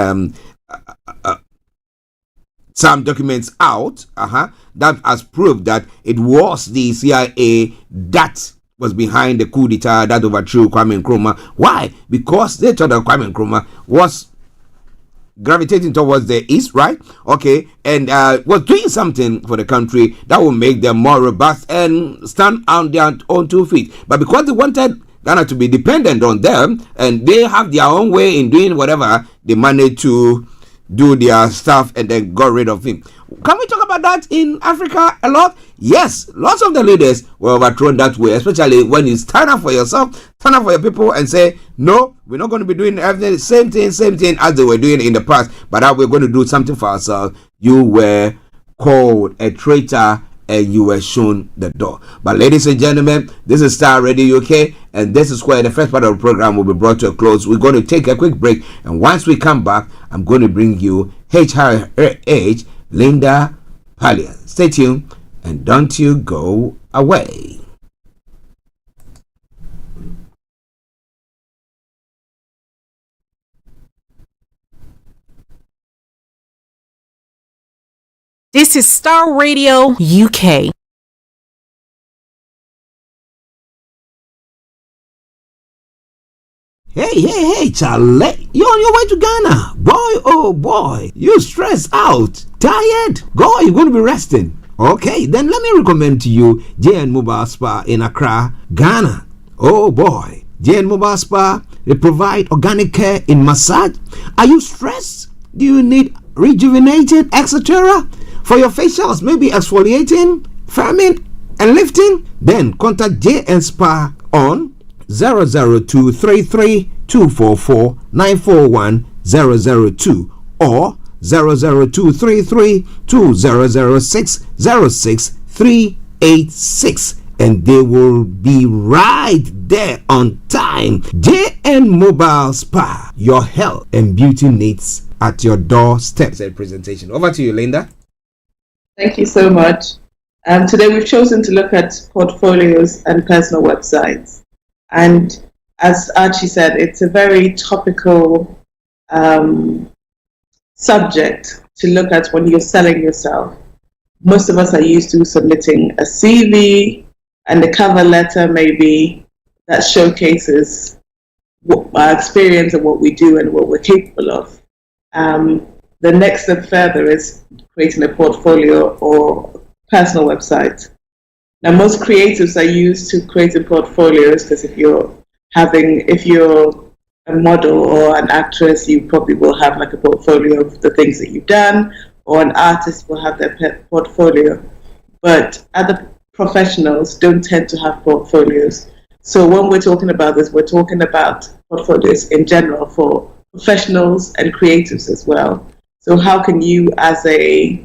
some documents out that has proved that it was the CIA that was behind the coup d'etat that overthrew Kwame Nkrumah. Why? Because they thought that Kwame Nkrumah was gravitating towards the east, right? Okay, and was doing something for the country that will make them more robust and stand on their own 2 feet. But because they wanted Ghana to be dependent on them, and they have their own way in doing whatever, they managed to do their stuff and then got rid of him. Can we talk about that in Africa a lot? Yes, lots of the leaders were overthrown that way, especially when you stand up for yourself, stand up for your people and say, no, we're not going to be doing everything, same thing as they were doing in the past, but now we're going to do something for ourselves. You were called a traitor and you were shown the door. But ladies and gentlemen, this is Starr Radio UK, and this is where the first part of the program will be brought to a close. We're going to take a quick break, and once we come back, I'm going to bring you HRH Linda Palia. Stay tuned and don't you go away. This is Starr Radio UK. Hey, Charlie, you're on your way to Ghana. Boy, oh boy, you stressed out, tired? Go, you're going to be resting. Okay, then let me recommend to you JN Mobile Spa in Accra, Ghana. Oh boy, JN Mobile Spa, they provide organic care in massage. Are you stressed? Do you need rejuvenated, etc.? For your facials, maybe exfoliating, firming, and lifting? Then contact JN Spa on 00233 244 941 002 or 00233 2006 06386, and they will be right there on time. JN Mobile Spa, your health and beauty needs at your doorstep. Presentation. Over to you, Linda. Thank you so much. Today we've chosen to look at portfolios and personal websites. And as Archie said, it's a very topical subject to look at when you're selling yourself. Most of us are used to submitting a CV and a cover letter maybe that showcases our experience and what we do and what we're capable of. The next step further is creating a portfolio or personal website. Now, most creatives are used to creating portfolios because if you're a model or an actress, you probably will have like a portfolio of the things that you've done, or an artist will have their portfolio. But other professionals don't tend to have portfolios. So when we're talking about this, we're talking about portfolios in general for professionals and creatives as well. So how can you, as a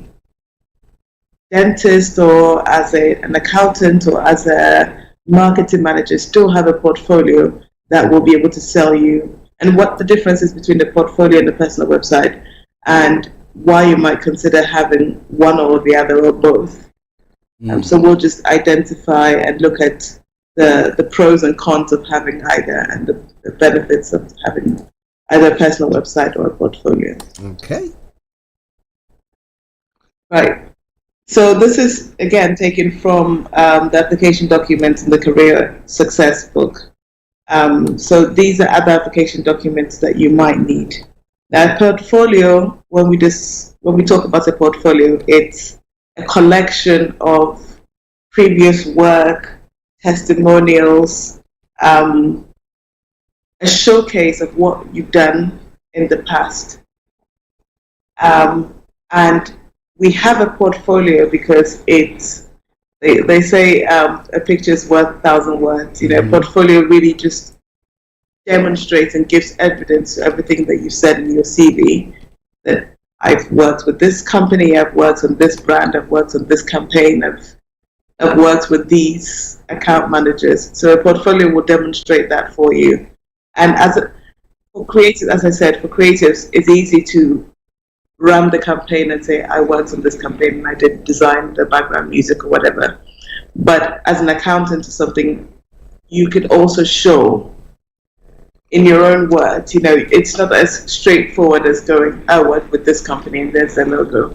dentist or as an accountant or as a marketing manager, still have a portfolio that will be able to sell you, and what the difference is between the portfolio and the personal website, and why you might consider having one or the other or both. So we'll just identify and look at the pros and cons of having either, and the benefits of having either a personal website or a portfolio. Okay. Right. So this is, again, taken from the application documents in the Career Success book. So these are other application documents that you might need. Now, a portfolio, when we talk about a portfolio, it's a collection of previous work, testimonials, a showcase of what you've done in the past. And we have a portfolio because they say a picture is worth 1,000 words. A portfolio really just demonstrates and gives evidence to everything that you said in your CV, that I've worked with this company, I've worked on this brand, I've worked on this campaign, I've worked with these account managers. So a portfolio will demonstrate that for you. And for creatives, as I said, for creatives, it's easy to run the campaign and say, I worked on this campaign and I did design the background music or whatever. But as an accountant or something, you could also show in your own words, it's not as straightforward as going, I worked with this company and there's their logo.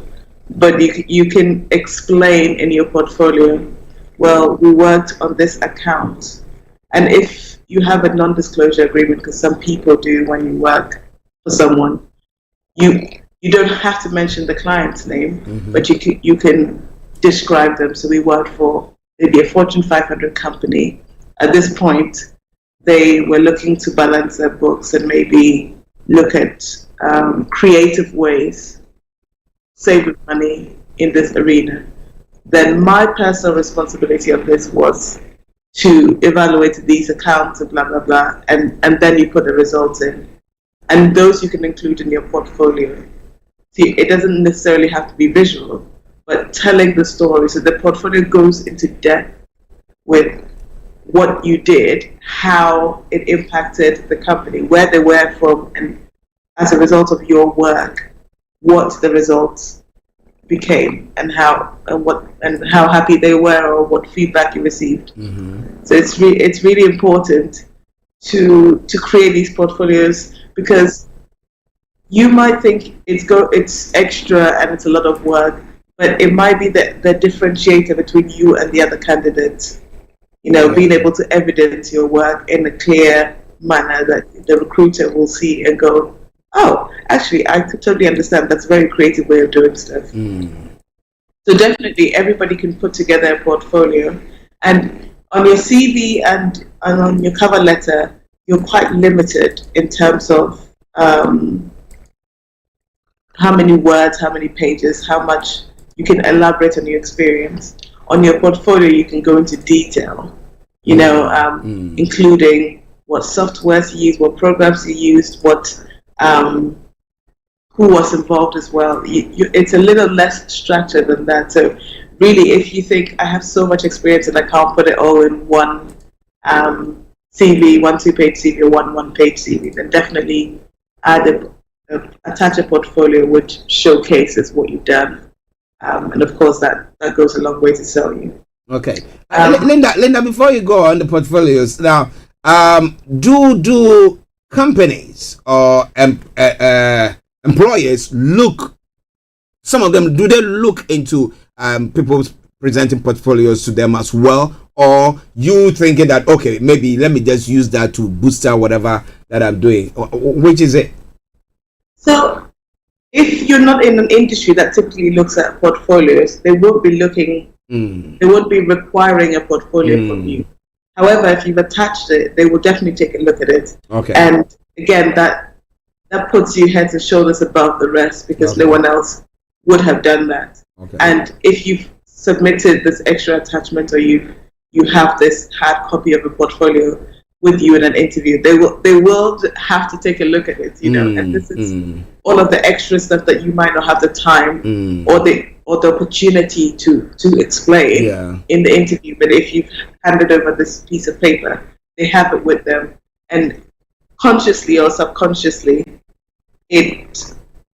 But you can explain in your portfolio, well, we worked on this account And if you have a non-disclosure agreement, because some people do when you work for someone, you don't have to mention the client's name, but you can describe them. So we worked for maybe a Fortune 500 company. At this point, they were looking to balance their books and maybe look at creative ways, saving money in this arena. Then my personal responsibility of this was to evaluate these accounts and blah, blah, blah, and then you put the results in. And those you can include in your portfolio. See, it doesn't necessarily have to be visual, but telling the story. So the portfolio goes into depth with what you did, how it impacted the company, where they were from, and as a result of your work, what the results became, and how happy they were, or what feedback you received. So it's really important to create these portfolios, because you might think it's extra and it's a lot of work, but it might be the differentiator between you and the other candidates. Being able to evidence your work in a clear manner that the recruiter will see and go, oh, actually, I totally understand. That's a very creative way of doing stuff. So definitely, everybody can put together a portfolio. And on your CV and on your cover letter, you're quite limited in terms of how many words, how many pages, how much you can elaborate on your experience. On your portfolio, you can go into detail, including what softwares you used, what programs you used, who was involved as well. It's a little less structured than that. So really, if you think I have so much experience and I can't put it all in one CV, one 2-page CV or one 1-page CV, then definitely attach a portfolio which showcases what you've done. And of course, that goes a long way to sell you. Okay. Linda, before you go on the portfolios, now, do companies or employers some of them, do they look into people presenting portfolios to them as well? Or you thinking that, okay, maybe let me just use that to boost whatever that I'm doing? Which is it? So, if you're not in an industry that typically looks at portfolios, they won't be looking, they won't be requiring a portfolio from you. However, if you've attached it, they will definitely take a look at it. Okay. And again, that puts you heads and shoulders above the rest, because no one else would have done that. Okay. And if you've submitted this extra attachment, or you have this hard copy of a portfolio with you in an interview, they will have to take a look at it, and this is all of the extra stuff that you might not have the time or the opportunity to explain in the interview. But if you've handed over this piece of paper, they have it with them, and consciously or subconsciously, it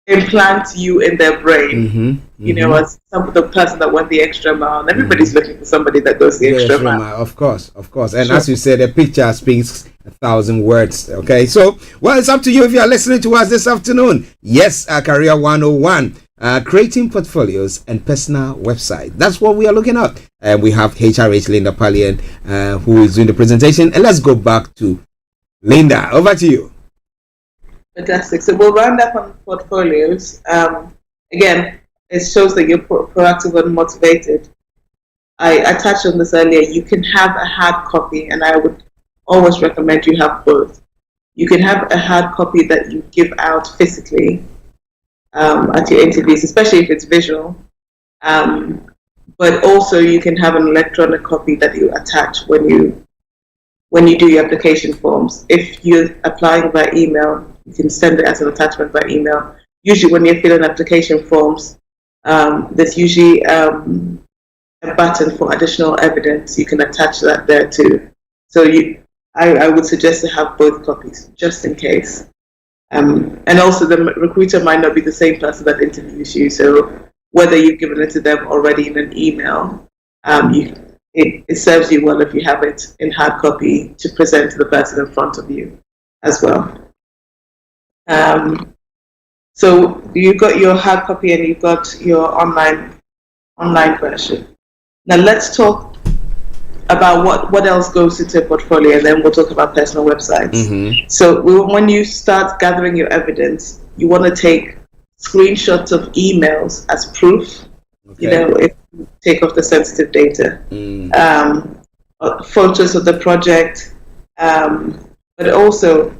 implants you in their brain, as the person that went the extra mile. And everybody's looking for somebody that goes the extra mile. Of course. And as you said, a picture speaks 1,000 words. Okay, so, well, it's up to you if you are listening to us this afternoon. Yes, Career 101, creating portfolios and personal website. That's what we are looking at. And we have HRH Linda Pallian, who is doing the presentation. And let's go back to Linda. Over to you. Fantastic. So we'll round up on portfolios. Again, it shows that you're proactive and motivated. I touched on this earlier. You can have a hard copy, and I would always recommend you have both. You can have a hard copy that you give out physically at your interviews, especially if it's visual. But also you can have an electronic copy that you attach when you do your application forms. If you're applying by email, you can send it as an attachment by email. Usually when you're filling application forms, there's usually a button for additional evidence. You can attach that there too. So I would suggest to have both copies, just in case. And also the recruiter might not be the same person that interviews you, so whether you've given it to them already in an email, it serves you well if you have it in hard copy to present to the person in front of you as well. So you've got your hard copy and you've got your online version. Now let's talk about what else goes into a portfolio, and then we'll talk about personal websites. Mm-hmm. So when you start gathering your evidence, you want to take screenshots of emails as proof. Okay. If you take off the sensitive data, photos of the project, but also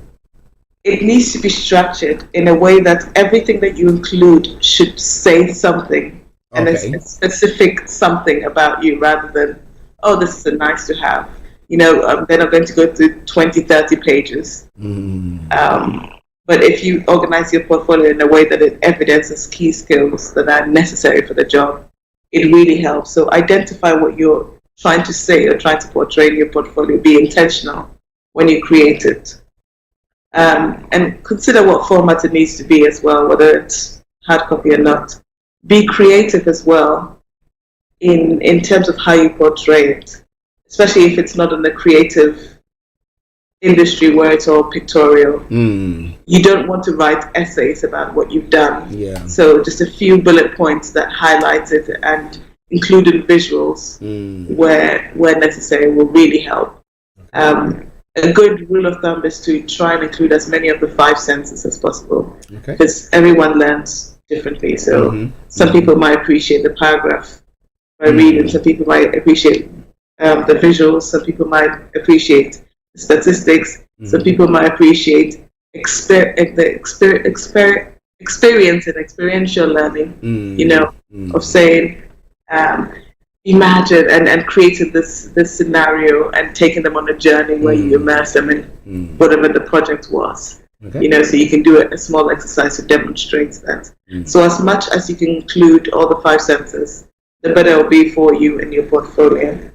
it needs to be structured in a way that everything that you include should say something, and a specific something about you, rather than, oh, this is a nice to have. Then I'm going to go through 20, 30 pages. But if you organize your portfolio in a way that it evidences key skills that are necessary for the job, it really helps. So identify what you're trying to say or trying to portray in your portfolio. Be intentional when you create it. And consider what format it needs to be as well, whether it's hard copy or not. Be creative as well in terms of how you portray it, especially if it's not in the creative industry where it's all pictorial. You don't want to write essays about what you've done. So just a few bullet points that highlight it and included visuals where necessary will really help. A good rule of thumb is to try and include as many of the 5 senses as possible, because everyone learns differently. So some people might appreciate the paragraph by reading, some people might appreciate the visuals, some people might appreciate the statistics, some people might appreciate experience and experiential learning, of saying, imagine and created this scenario and taking them on a journey where you immerse them in whatever the project was. So you can do a small exercise to demonstrate that. So as much as you can include all the 5 senses, the better it will be for you in your portfolio.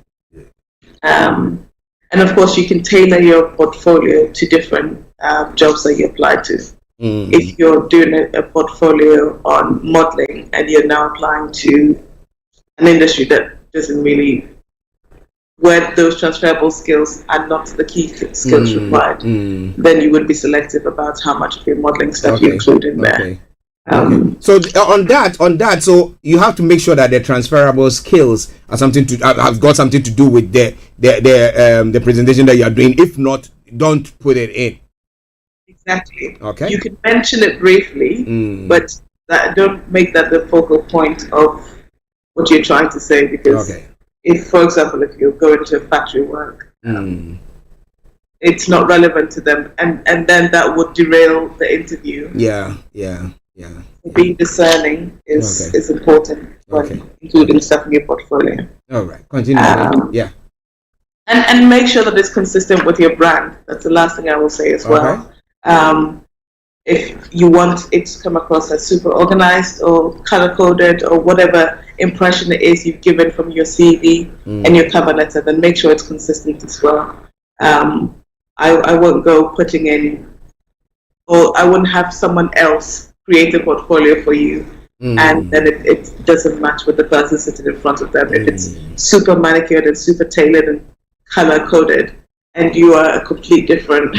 And of course, you can tailor your portfolio to different jobs that you apply to. If you're doing a portfolio on modeling and you're now applying to an industry that doesn't really, where those transferable skills are not the key skills required, then you would be selective about how much of your modeling stuff you include in there. So on that, so you have to make sure that the transferable skills are something to have got something to do with the presentation that you are doing. If not, don't put it in. Exactly. Okay. You can mention it briefly, but don't make that the focal point of what you're trying to say, because if, for example, if you're going to factory work, it's not relevant to them, and then that would derail the interview. Being discerning is important when including stuff in your portfolio. All right, continue. And make sure that it's consistent with your brand. That's the last thing I will say as well. If you want it to come across as super organized or color coded or whatever impression it is you've given from your CV and your cover letter, then make sure it's consistent as well. I won't go putting in, or I wouldn't have someone else create a portfolio for you and then it doesn't match with the person sitting in front of them. If it's super manicured and super tailored and color coded, and you are a complete different,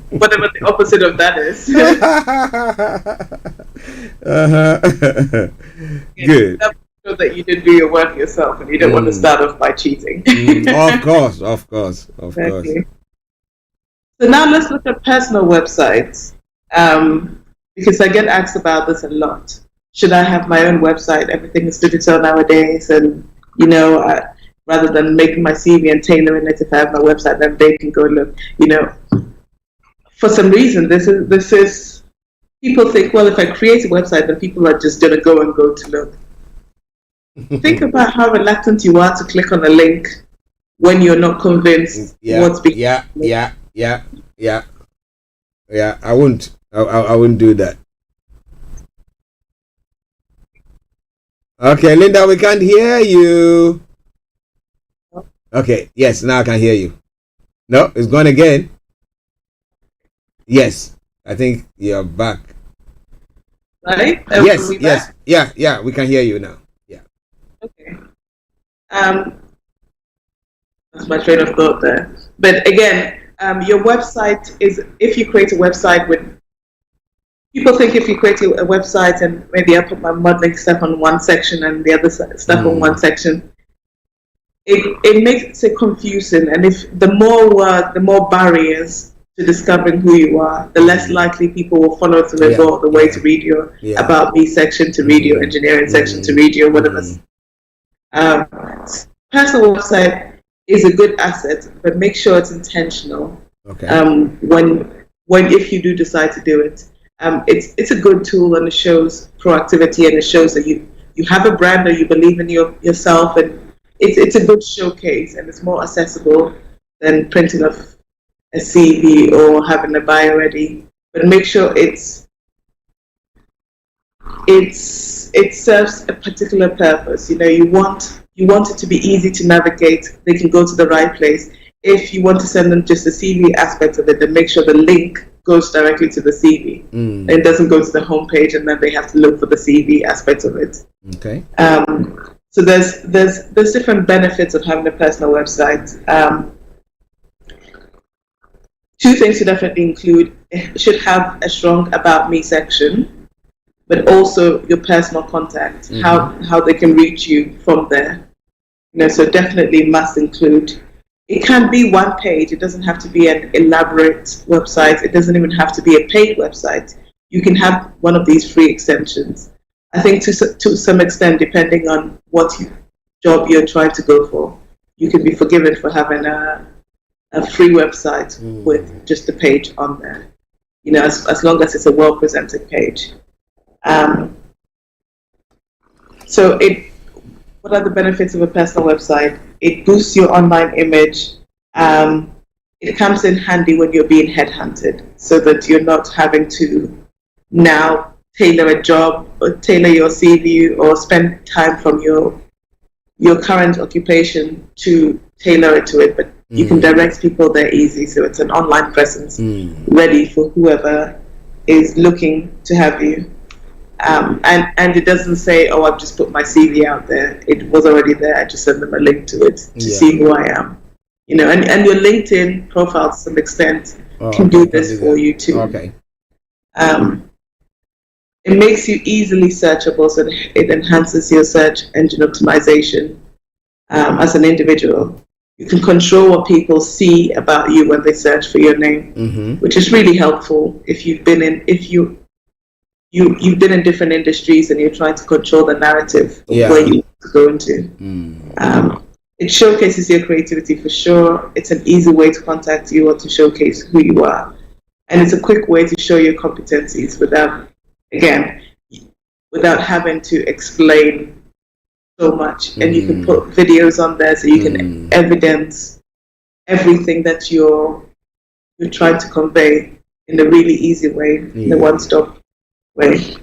whatever the opposite of that is. Good. So that you didn't do your work yourself, and you don't want to start off by cheating. Of course. Okay. So now let's look at personal websites, because I get asked about this a lot. Should I have my own website? Everything is digital nowadays, and rather than making my CV and tailoring it, if I have my website, then they can go look. For some reason, this is people think, well, if I create a website, then people are just gonna go to look. Think about how reluctant you are to click on a link when you're not convinced what's being. I wouldn't do that. Okay, Linda, we can't hear you. Okay, yes, now I can hear you. No, it's gone again. Yes, I think you're back. Right? Yes, yeah, we can hear you now. Yeah. Okay. That's my train of thought there. But again, your website is, if you create a website with, people think if you create a website and maybe I put my modeling stuff on one section and the other stuff on one section, it makes it confusing. And if the more barriers to discovering who you are, the less likely people will follow through and go all the way to read your About Me section, to read your engineering section, to read your whatever. Personal website is a good asset, but make sure it's intentional. Okay. When if you do decide to do it, it's a good tool, and it shows proactivity, and it shows that you have a brand, or you believe in yourself, and it's a good showcase, and it's more accessible than printing off a CV or having a bio ready. But make sure it serves a particular purpose. You want it to be easy to navigate. They can go to the right place. If you want to send them just the CV aspect of it, then make sure the link goes directly to the CV. It doesn't go to the homepage, and then they have to look for the CV aspect of it. Okay. So there's different benefits of having a personal website. Two things to definitely include: it should have a strong About Me section, but also your personal contact, how they can reach you from there. So definitely must include. It can be one page. It doesn't have to be an elaborate website. It doesn't even have to be a paid website. You can have one of these free extensions. I think to some extent, depending on what job you're trying to go for, you can be forgiven for having a free website with just a page on there. As long as it's a well-presented page. What are the benefits of a personal website? It boosts your online image. It comes in handy when you're being headhunted, so that you're not having to now tailor a job or tailor your CV or spend time from your current occupation to tailor it to it. But you can direct people there easy, so it's an online presence ready for whoever is looking to have you. And it doesn't say, "Oh, I've just put my CV out there." It was already there. I just send them a link to it to see who I am. And your LinkedIn profile, to some extent, can do this for you too. Okay. It makes you easily searchable, so it enhances your search engine optimization as an individual. You can control what people see about you when they search for your name, which is really helpful if you've been in different industries and you're trying to control the narrative of where you want to go into. It showcases your creativity for sure. It's an easy way to contact you or to showcase who you are. And it's a quick way to show your competencies without having to explain so much. And you can put videos on there, so you can evidence everything that you're trying to convey in a really easy way, in a one-stop way.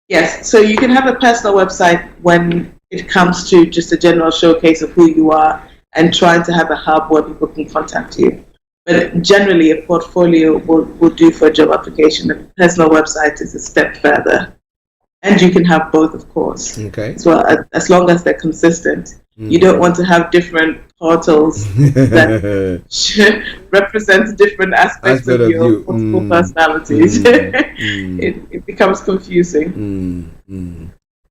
Yes, so you can have a personal website when it comes to just a general showcase of who you are and trying to have a hub where people can contact you. But generally, a portfolio will do for a job application. A personal website is a step further. And you can have both, of course, as well, as long as they're consistent. You don't want to have different portals that represent different aspects of your multiple personalities. It becomes confusing.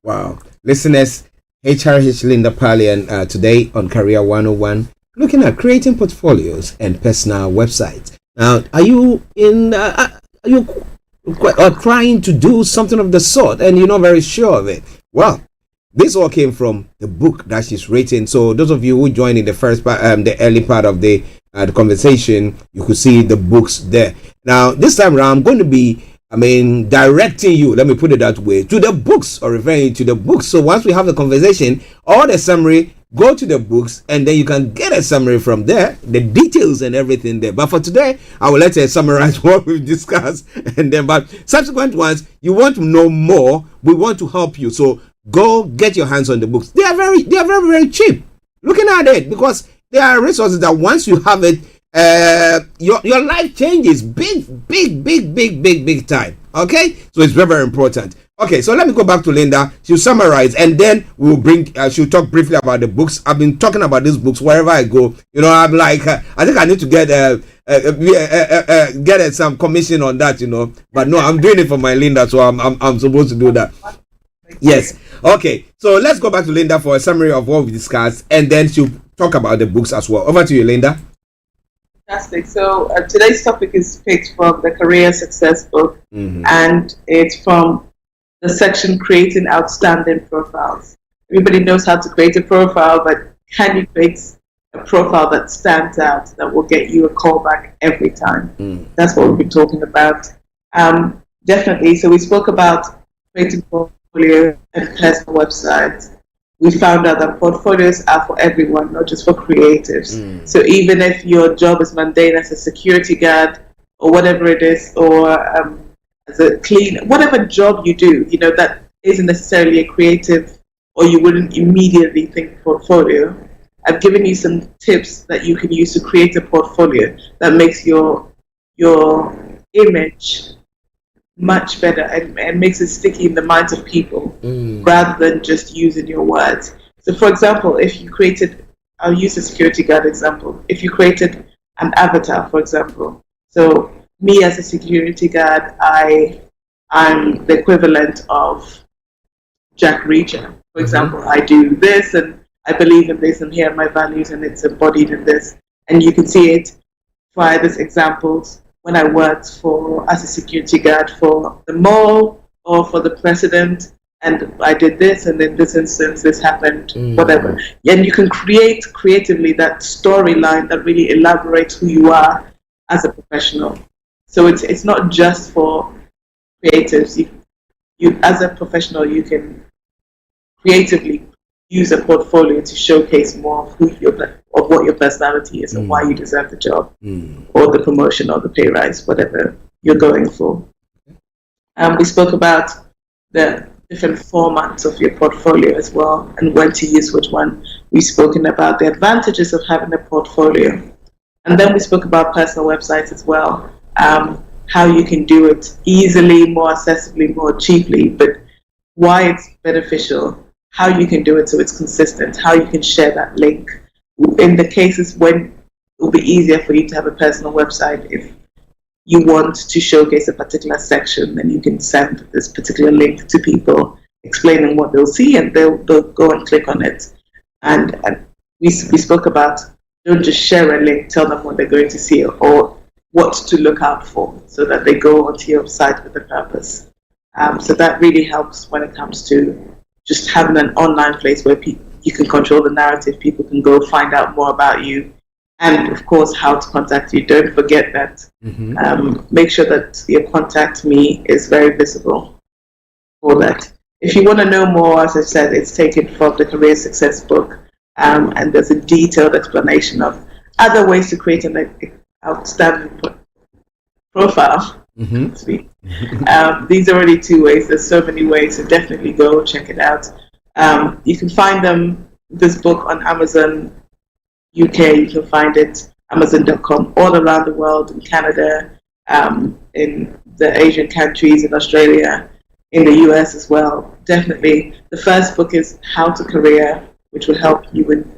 Wow. Listeners, HRH Linda Palian today on Career 101, looking at creating portfolios and personal websites. Now, are you trying to do something of the sort and you're not very sure of it? Well, this all came from the book that she's written. So those of you who joined in the first part, the early part of the conversation, you could see the books there. Now, this time around, I'm going to be, directing you, let me put it that way, to the books, or referring you to the books. So once we have the conversation or the summary, go to the books and then you can get a summary from there, the details and everything there. But for today, I will let her summarize what we've discussed, and then, but subsequent ones, you want to know more, we want to help you. So go get your hands on the books. They are very, very cheap. Looking at it, because they are resources that once you have it, your life changes big time. Okay, so it's very, very important. Okay, so let me go back to Linda. She'll summarize, and then we'll bring. She'll talk briefly about the books. I've been talking about these books wherever I go. I'm like, I think I need to get some commission on that. But no, I'm doing it for my Linda, so I'm supposed to do that. Yes. Okay. So let's go back to Linda for a summary of what we discussed, and then she'll talk about the books as well. Over to you, Linda. Fantastic. So today's topic is picked from the Career Success book, and it's from the section Creating Outstanding Profiles. Everybody knows how to create a profile, but can you create a profile that stands out, that will get you a call back every time? That's what we've been talking about. Definitely. So we spoke about creating portfolio and personal websites. We found out that portfolios are for everyone, not just for creatives. So even if your job is mundane as a security guard or whatever it is, or as a cleaner, whatever job you do, that isn't necessarily a creative, or you wouldn't immediately think portfolio. I've given you some tips that you can use to create a portfolio that makes your image much better and makes it sticky in the minds of people rather than just using your words. So for example, if you created, I'll use a security guard example. If you created an avatar, for example, so me as a security guard, I'm the equivalent of Jack Reacher. For example, I do this and I believe in this, and here are my values, and it's embodied in this. And you can see it via these examples when I worked as a security guard for the mall or for the president, and I did this, and in this instance this happened, whatever. And you can create creatively that storyline that really elaborates who you are as a professional. So it's not just for creatives. You as a professional, you can creatively use a portfolio to showcase more of what your personality is and why you deserve the job or the promotion or the pay rise, whatever you're going for. We spoke about the different formats of your portfolio as well and when to use which one. We've spoken about the advantages of having a portfolio. And then we spoke about personal websites as well, how you can do it easily, more accessibly, more cheaply, but why it's beneficial, how you can do it so it's consistent, how you can share that link. In the cases when it will be easier for you to have a personal website, if you want to showcase a particular section, then you can send this particular link to people, explaining what they'll see, and they'll go and click on it. And we spoke about, don't just share a link, tell them what they're going to see or what to look out for so that they go onto your site with a purpose. So that really helps when it comes to just having an online place where you can control the narrative, people can go find out more about you, and of course how to contact you. Don't forget that. Make sure that your contact me is very visible for that. If you want to know more, as I said, it's taken from the Career Success book, and there's a detailed explanation of other ways to create an outstanding profile. These are only 2 ways. There's so many ways, so definitely go check it out. You can find this book on Amazon UK. You can find it Amazon.com all around the world, in Canada, in the Asian countries, in Australia, in the US as well. Definitely. The first book is How to Career, which will help you in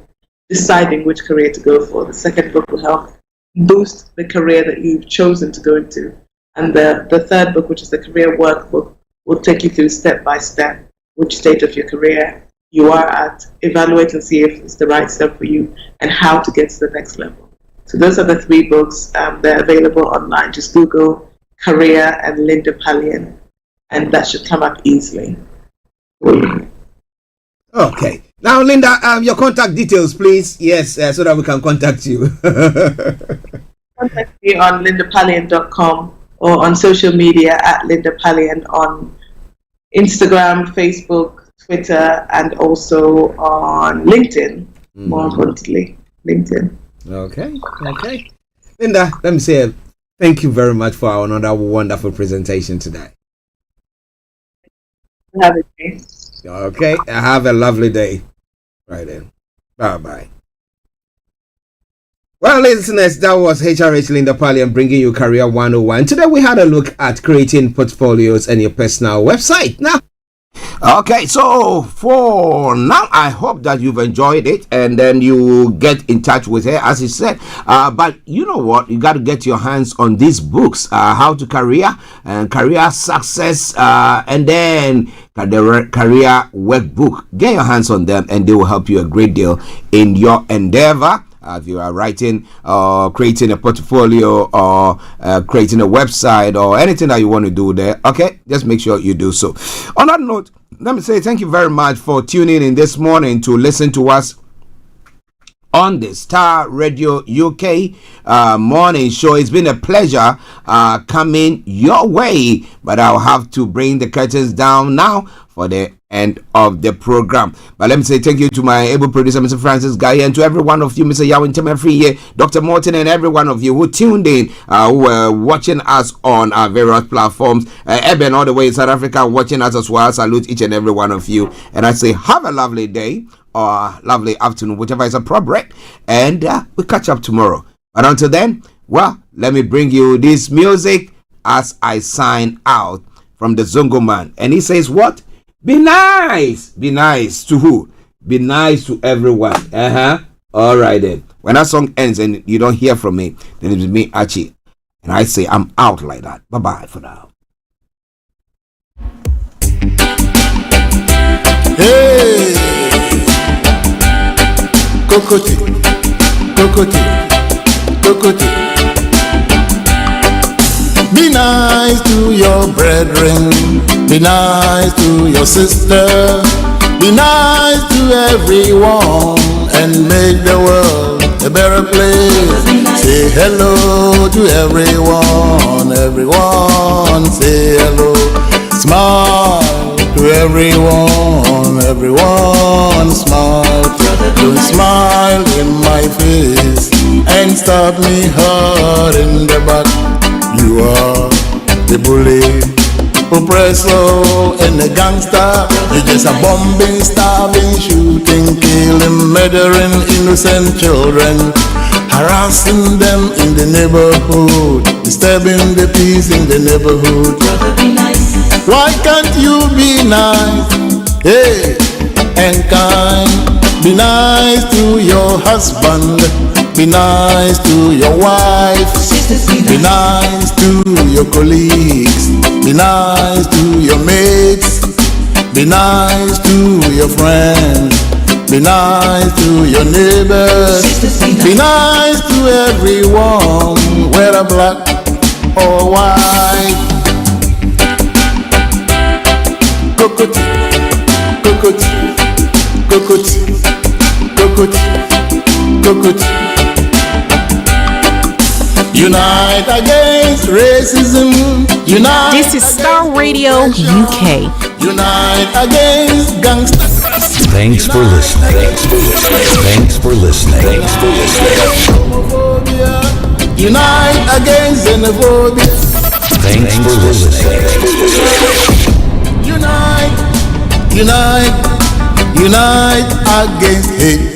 deciding which career to go for. The second book will help boost the career that you've chosen to go into. And the third book, which is the Career Workbook, will take you through step by step which stage of your career you are at, evaluate and see if it's the right step for you, and how to get to the next level. So those are the 3 books. They're available online. Just Google Career and Linda Pallian, and that should come up easily. Okay. Now, Linda, your contact details, please. Yes, so that we can contact you. Contact me on lindapallian.com or on social media at Linda Pallian on Instagram, Facebook, Twitter, and also on LinkedIn. More importantly, LinkedIn. Okay. Linda, let me say thank you very much for another wonderful presentation today. Have a day. Okay, have a lovely day. Right then. Bye-bye. Well, listeners, that was HRH Linda Pallian bringing you Career 101. Today we had a look at creating portfolios and your personal website. Now, Okay, so for now, I hope that you've enjoyed it, and then you get in touch with her, as he said. But you know what? You got to get your hands on these books: How to Career and Career Success, and then the Career Workbook. Get your hands on them, and they will help you a great deal in your endeavor. If you are writing or creating a portfolio or creating a website or anything that you want to do there, okay, just make sure you do so. On that note, let me say thank you very much for tuning in this morning to listen to us on the Star Radio UK morning show. It's been a pleasure coming your way, but I'll have to bring the curtains down now for the end of the program. But let me say thank you to my able producer, Mr. Francis Guy, and to every one of you, Mr. Yawin Temefriye, Dr. Morton, and every one of you who tuned in, who were watching us on our various platforms. Eben, all the way in South Africa, watching us as well. I salute each and every one of you. And I say, have a lovely day or lovely afternoon, whichever is appropriate. And we'll catch up tomorrow. But until then, well, let me bring you this music as I sign out from the Zongo Man. And he says what? Be nice. Be nice to who? Be nice to everyone. All right then. When that song ends and you don't hear from me, then it's me, Archie. And I say I'm out like that. Bye-bye for now. Hey! Kokoti. Kokoti. Kokoti. Be nice to your brethren, be nice to your sister, be nice to everyone, and make the world a better place. Say hello to everyone, everyone say hello. Smile to everyone, everyone smile. Don't smile in my face and start me hard in the back. You are the bully, oppressor, and a gangster. You're just a bombing, starving, shooting, killing, murdering innocent children, harassing them in the neighborhood, disturbing the peace in the neighborhood. Why can't you be nice, hey, and kind? Be nice to your husband, be nice to your wife, be nice to your colleagues, be nice to your mates, be nice to your friends, be nice to your neighbors, be nice to everyone, whether black or white. Kokoti, kokoti, kokoti, kokoti, kokoti. Unite against racism. Unite. This is Star Radio UK. Unite against gangsters. Thanks for listening. Thanks for listening. Thanks for listening. Thanks for listening. Unite against xenophobia. Thanks for listening. Unite, unite, unite against hate.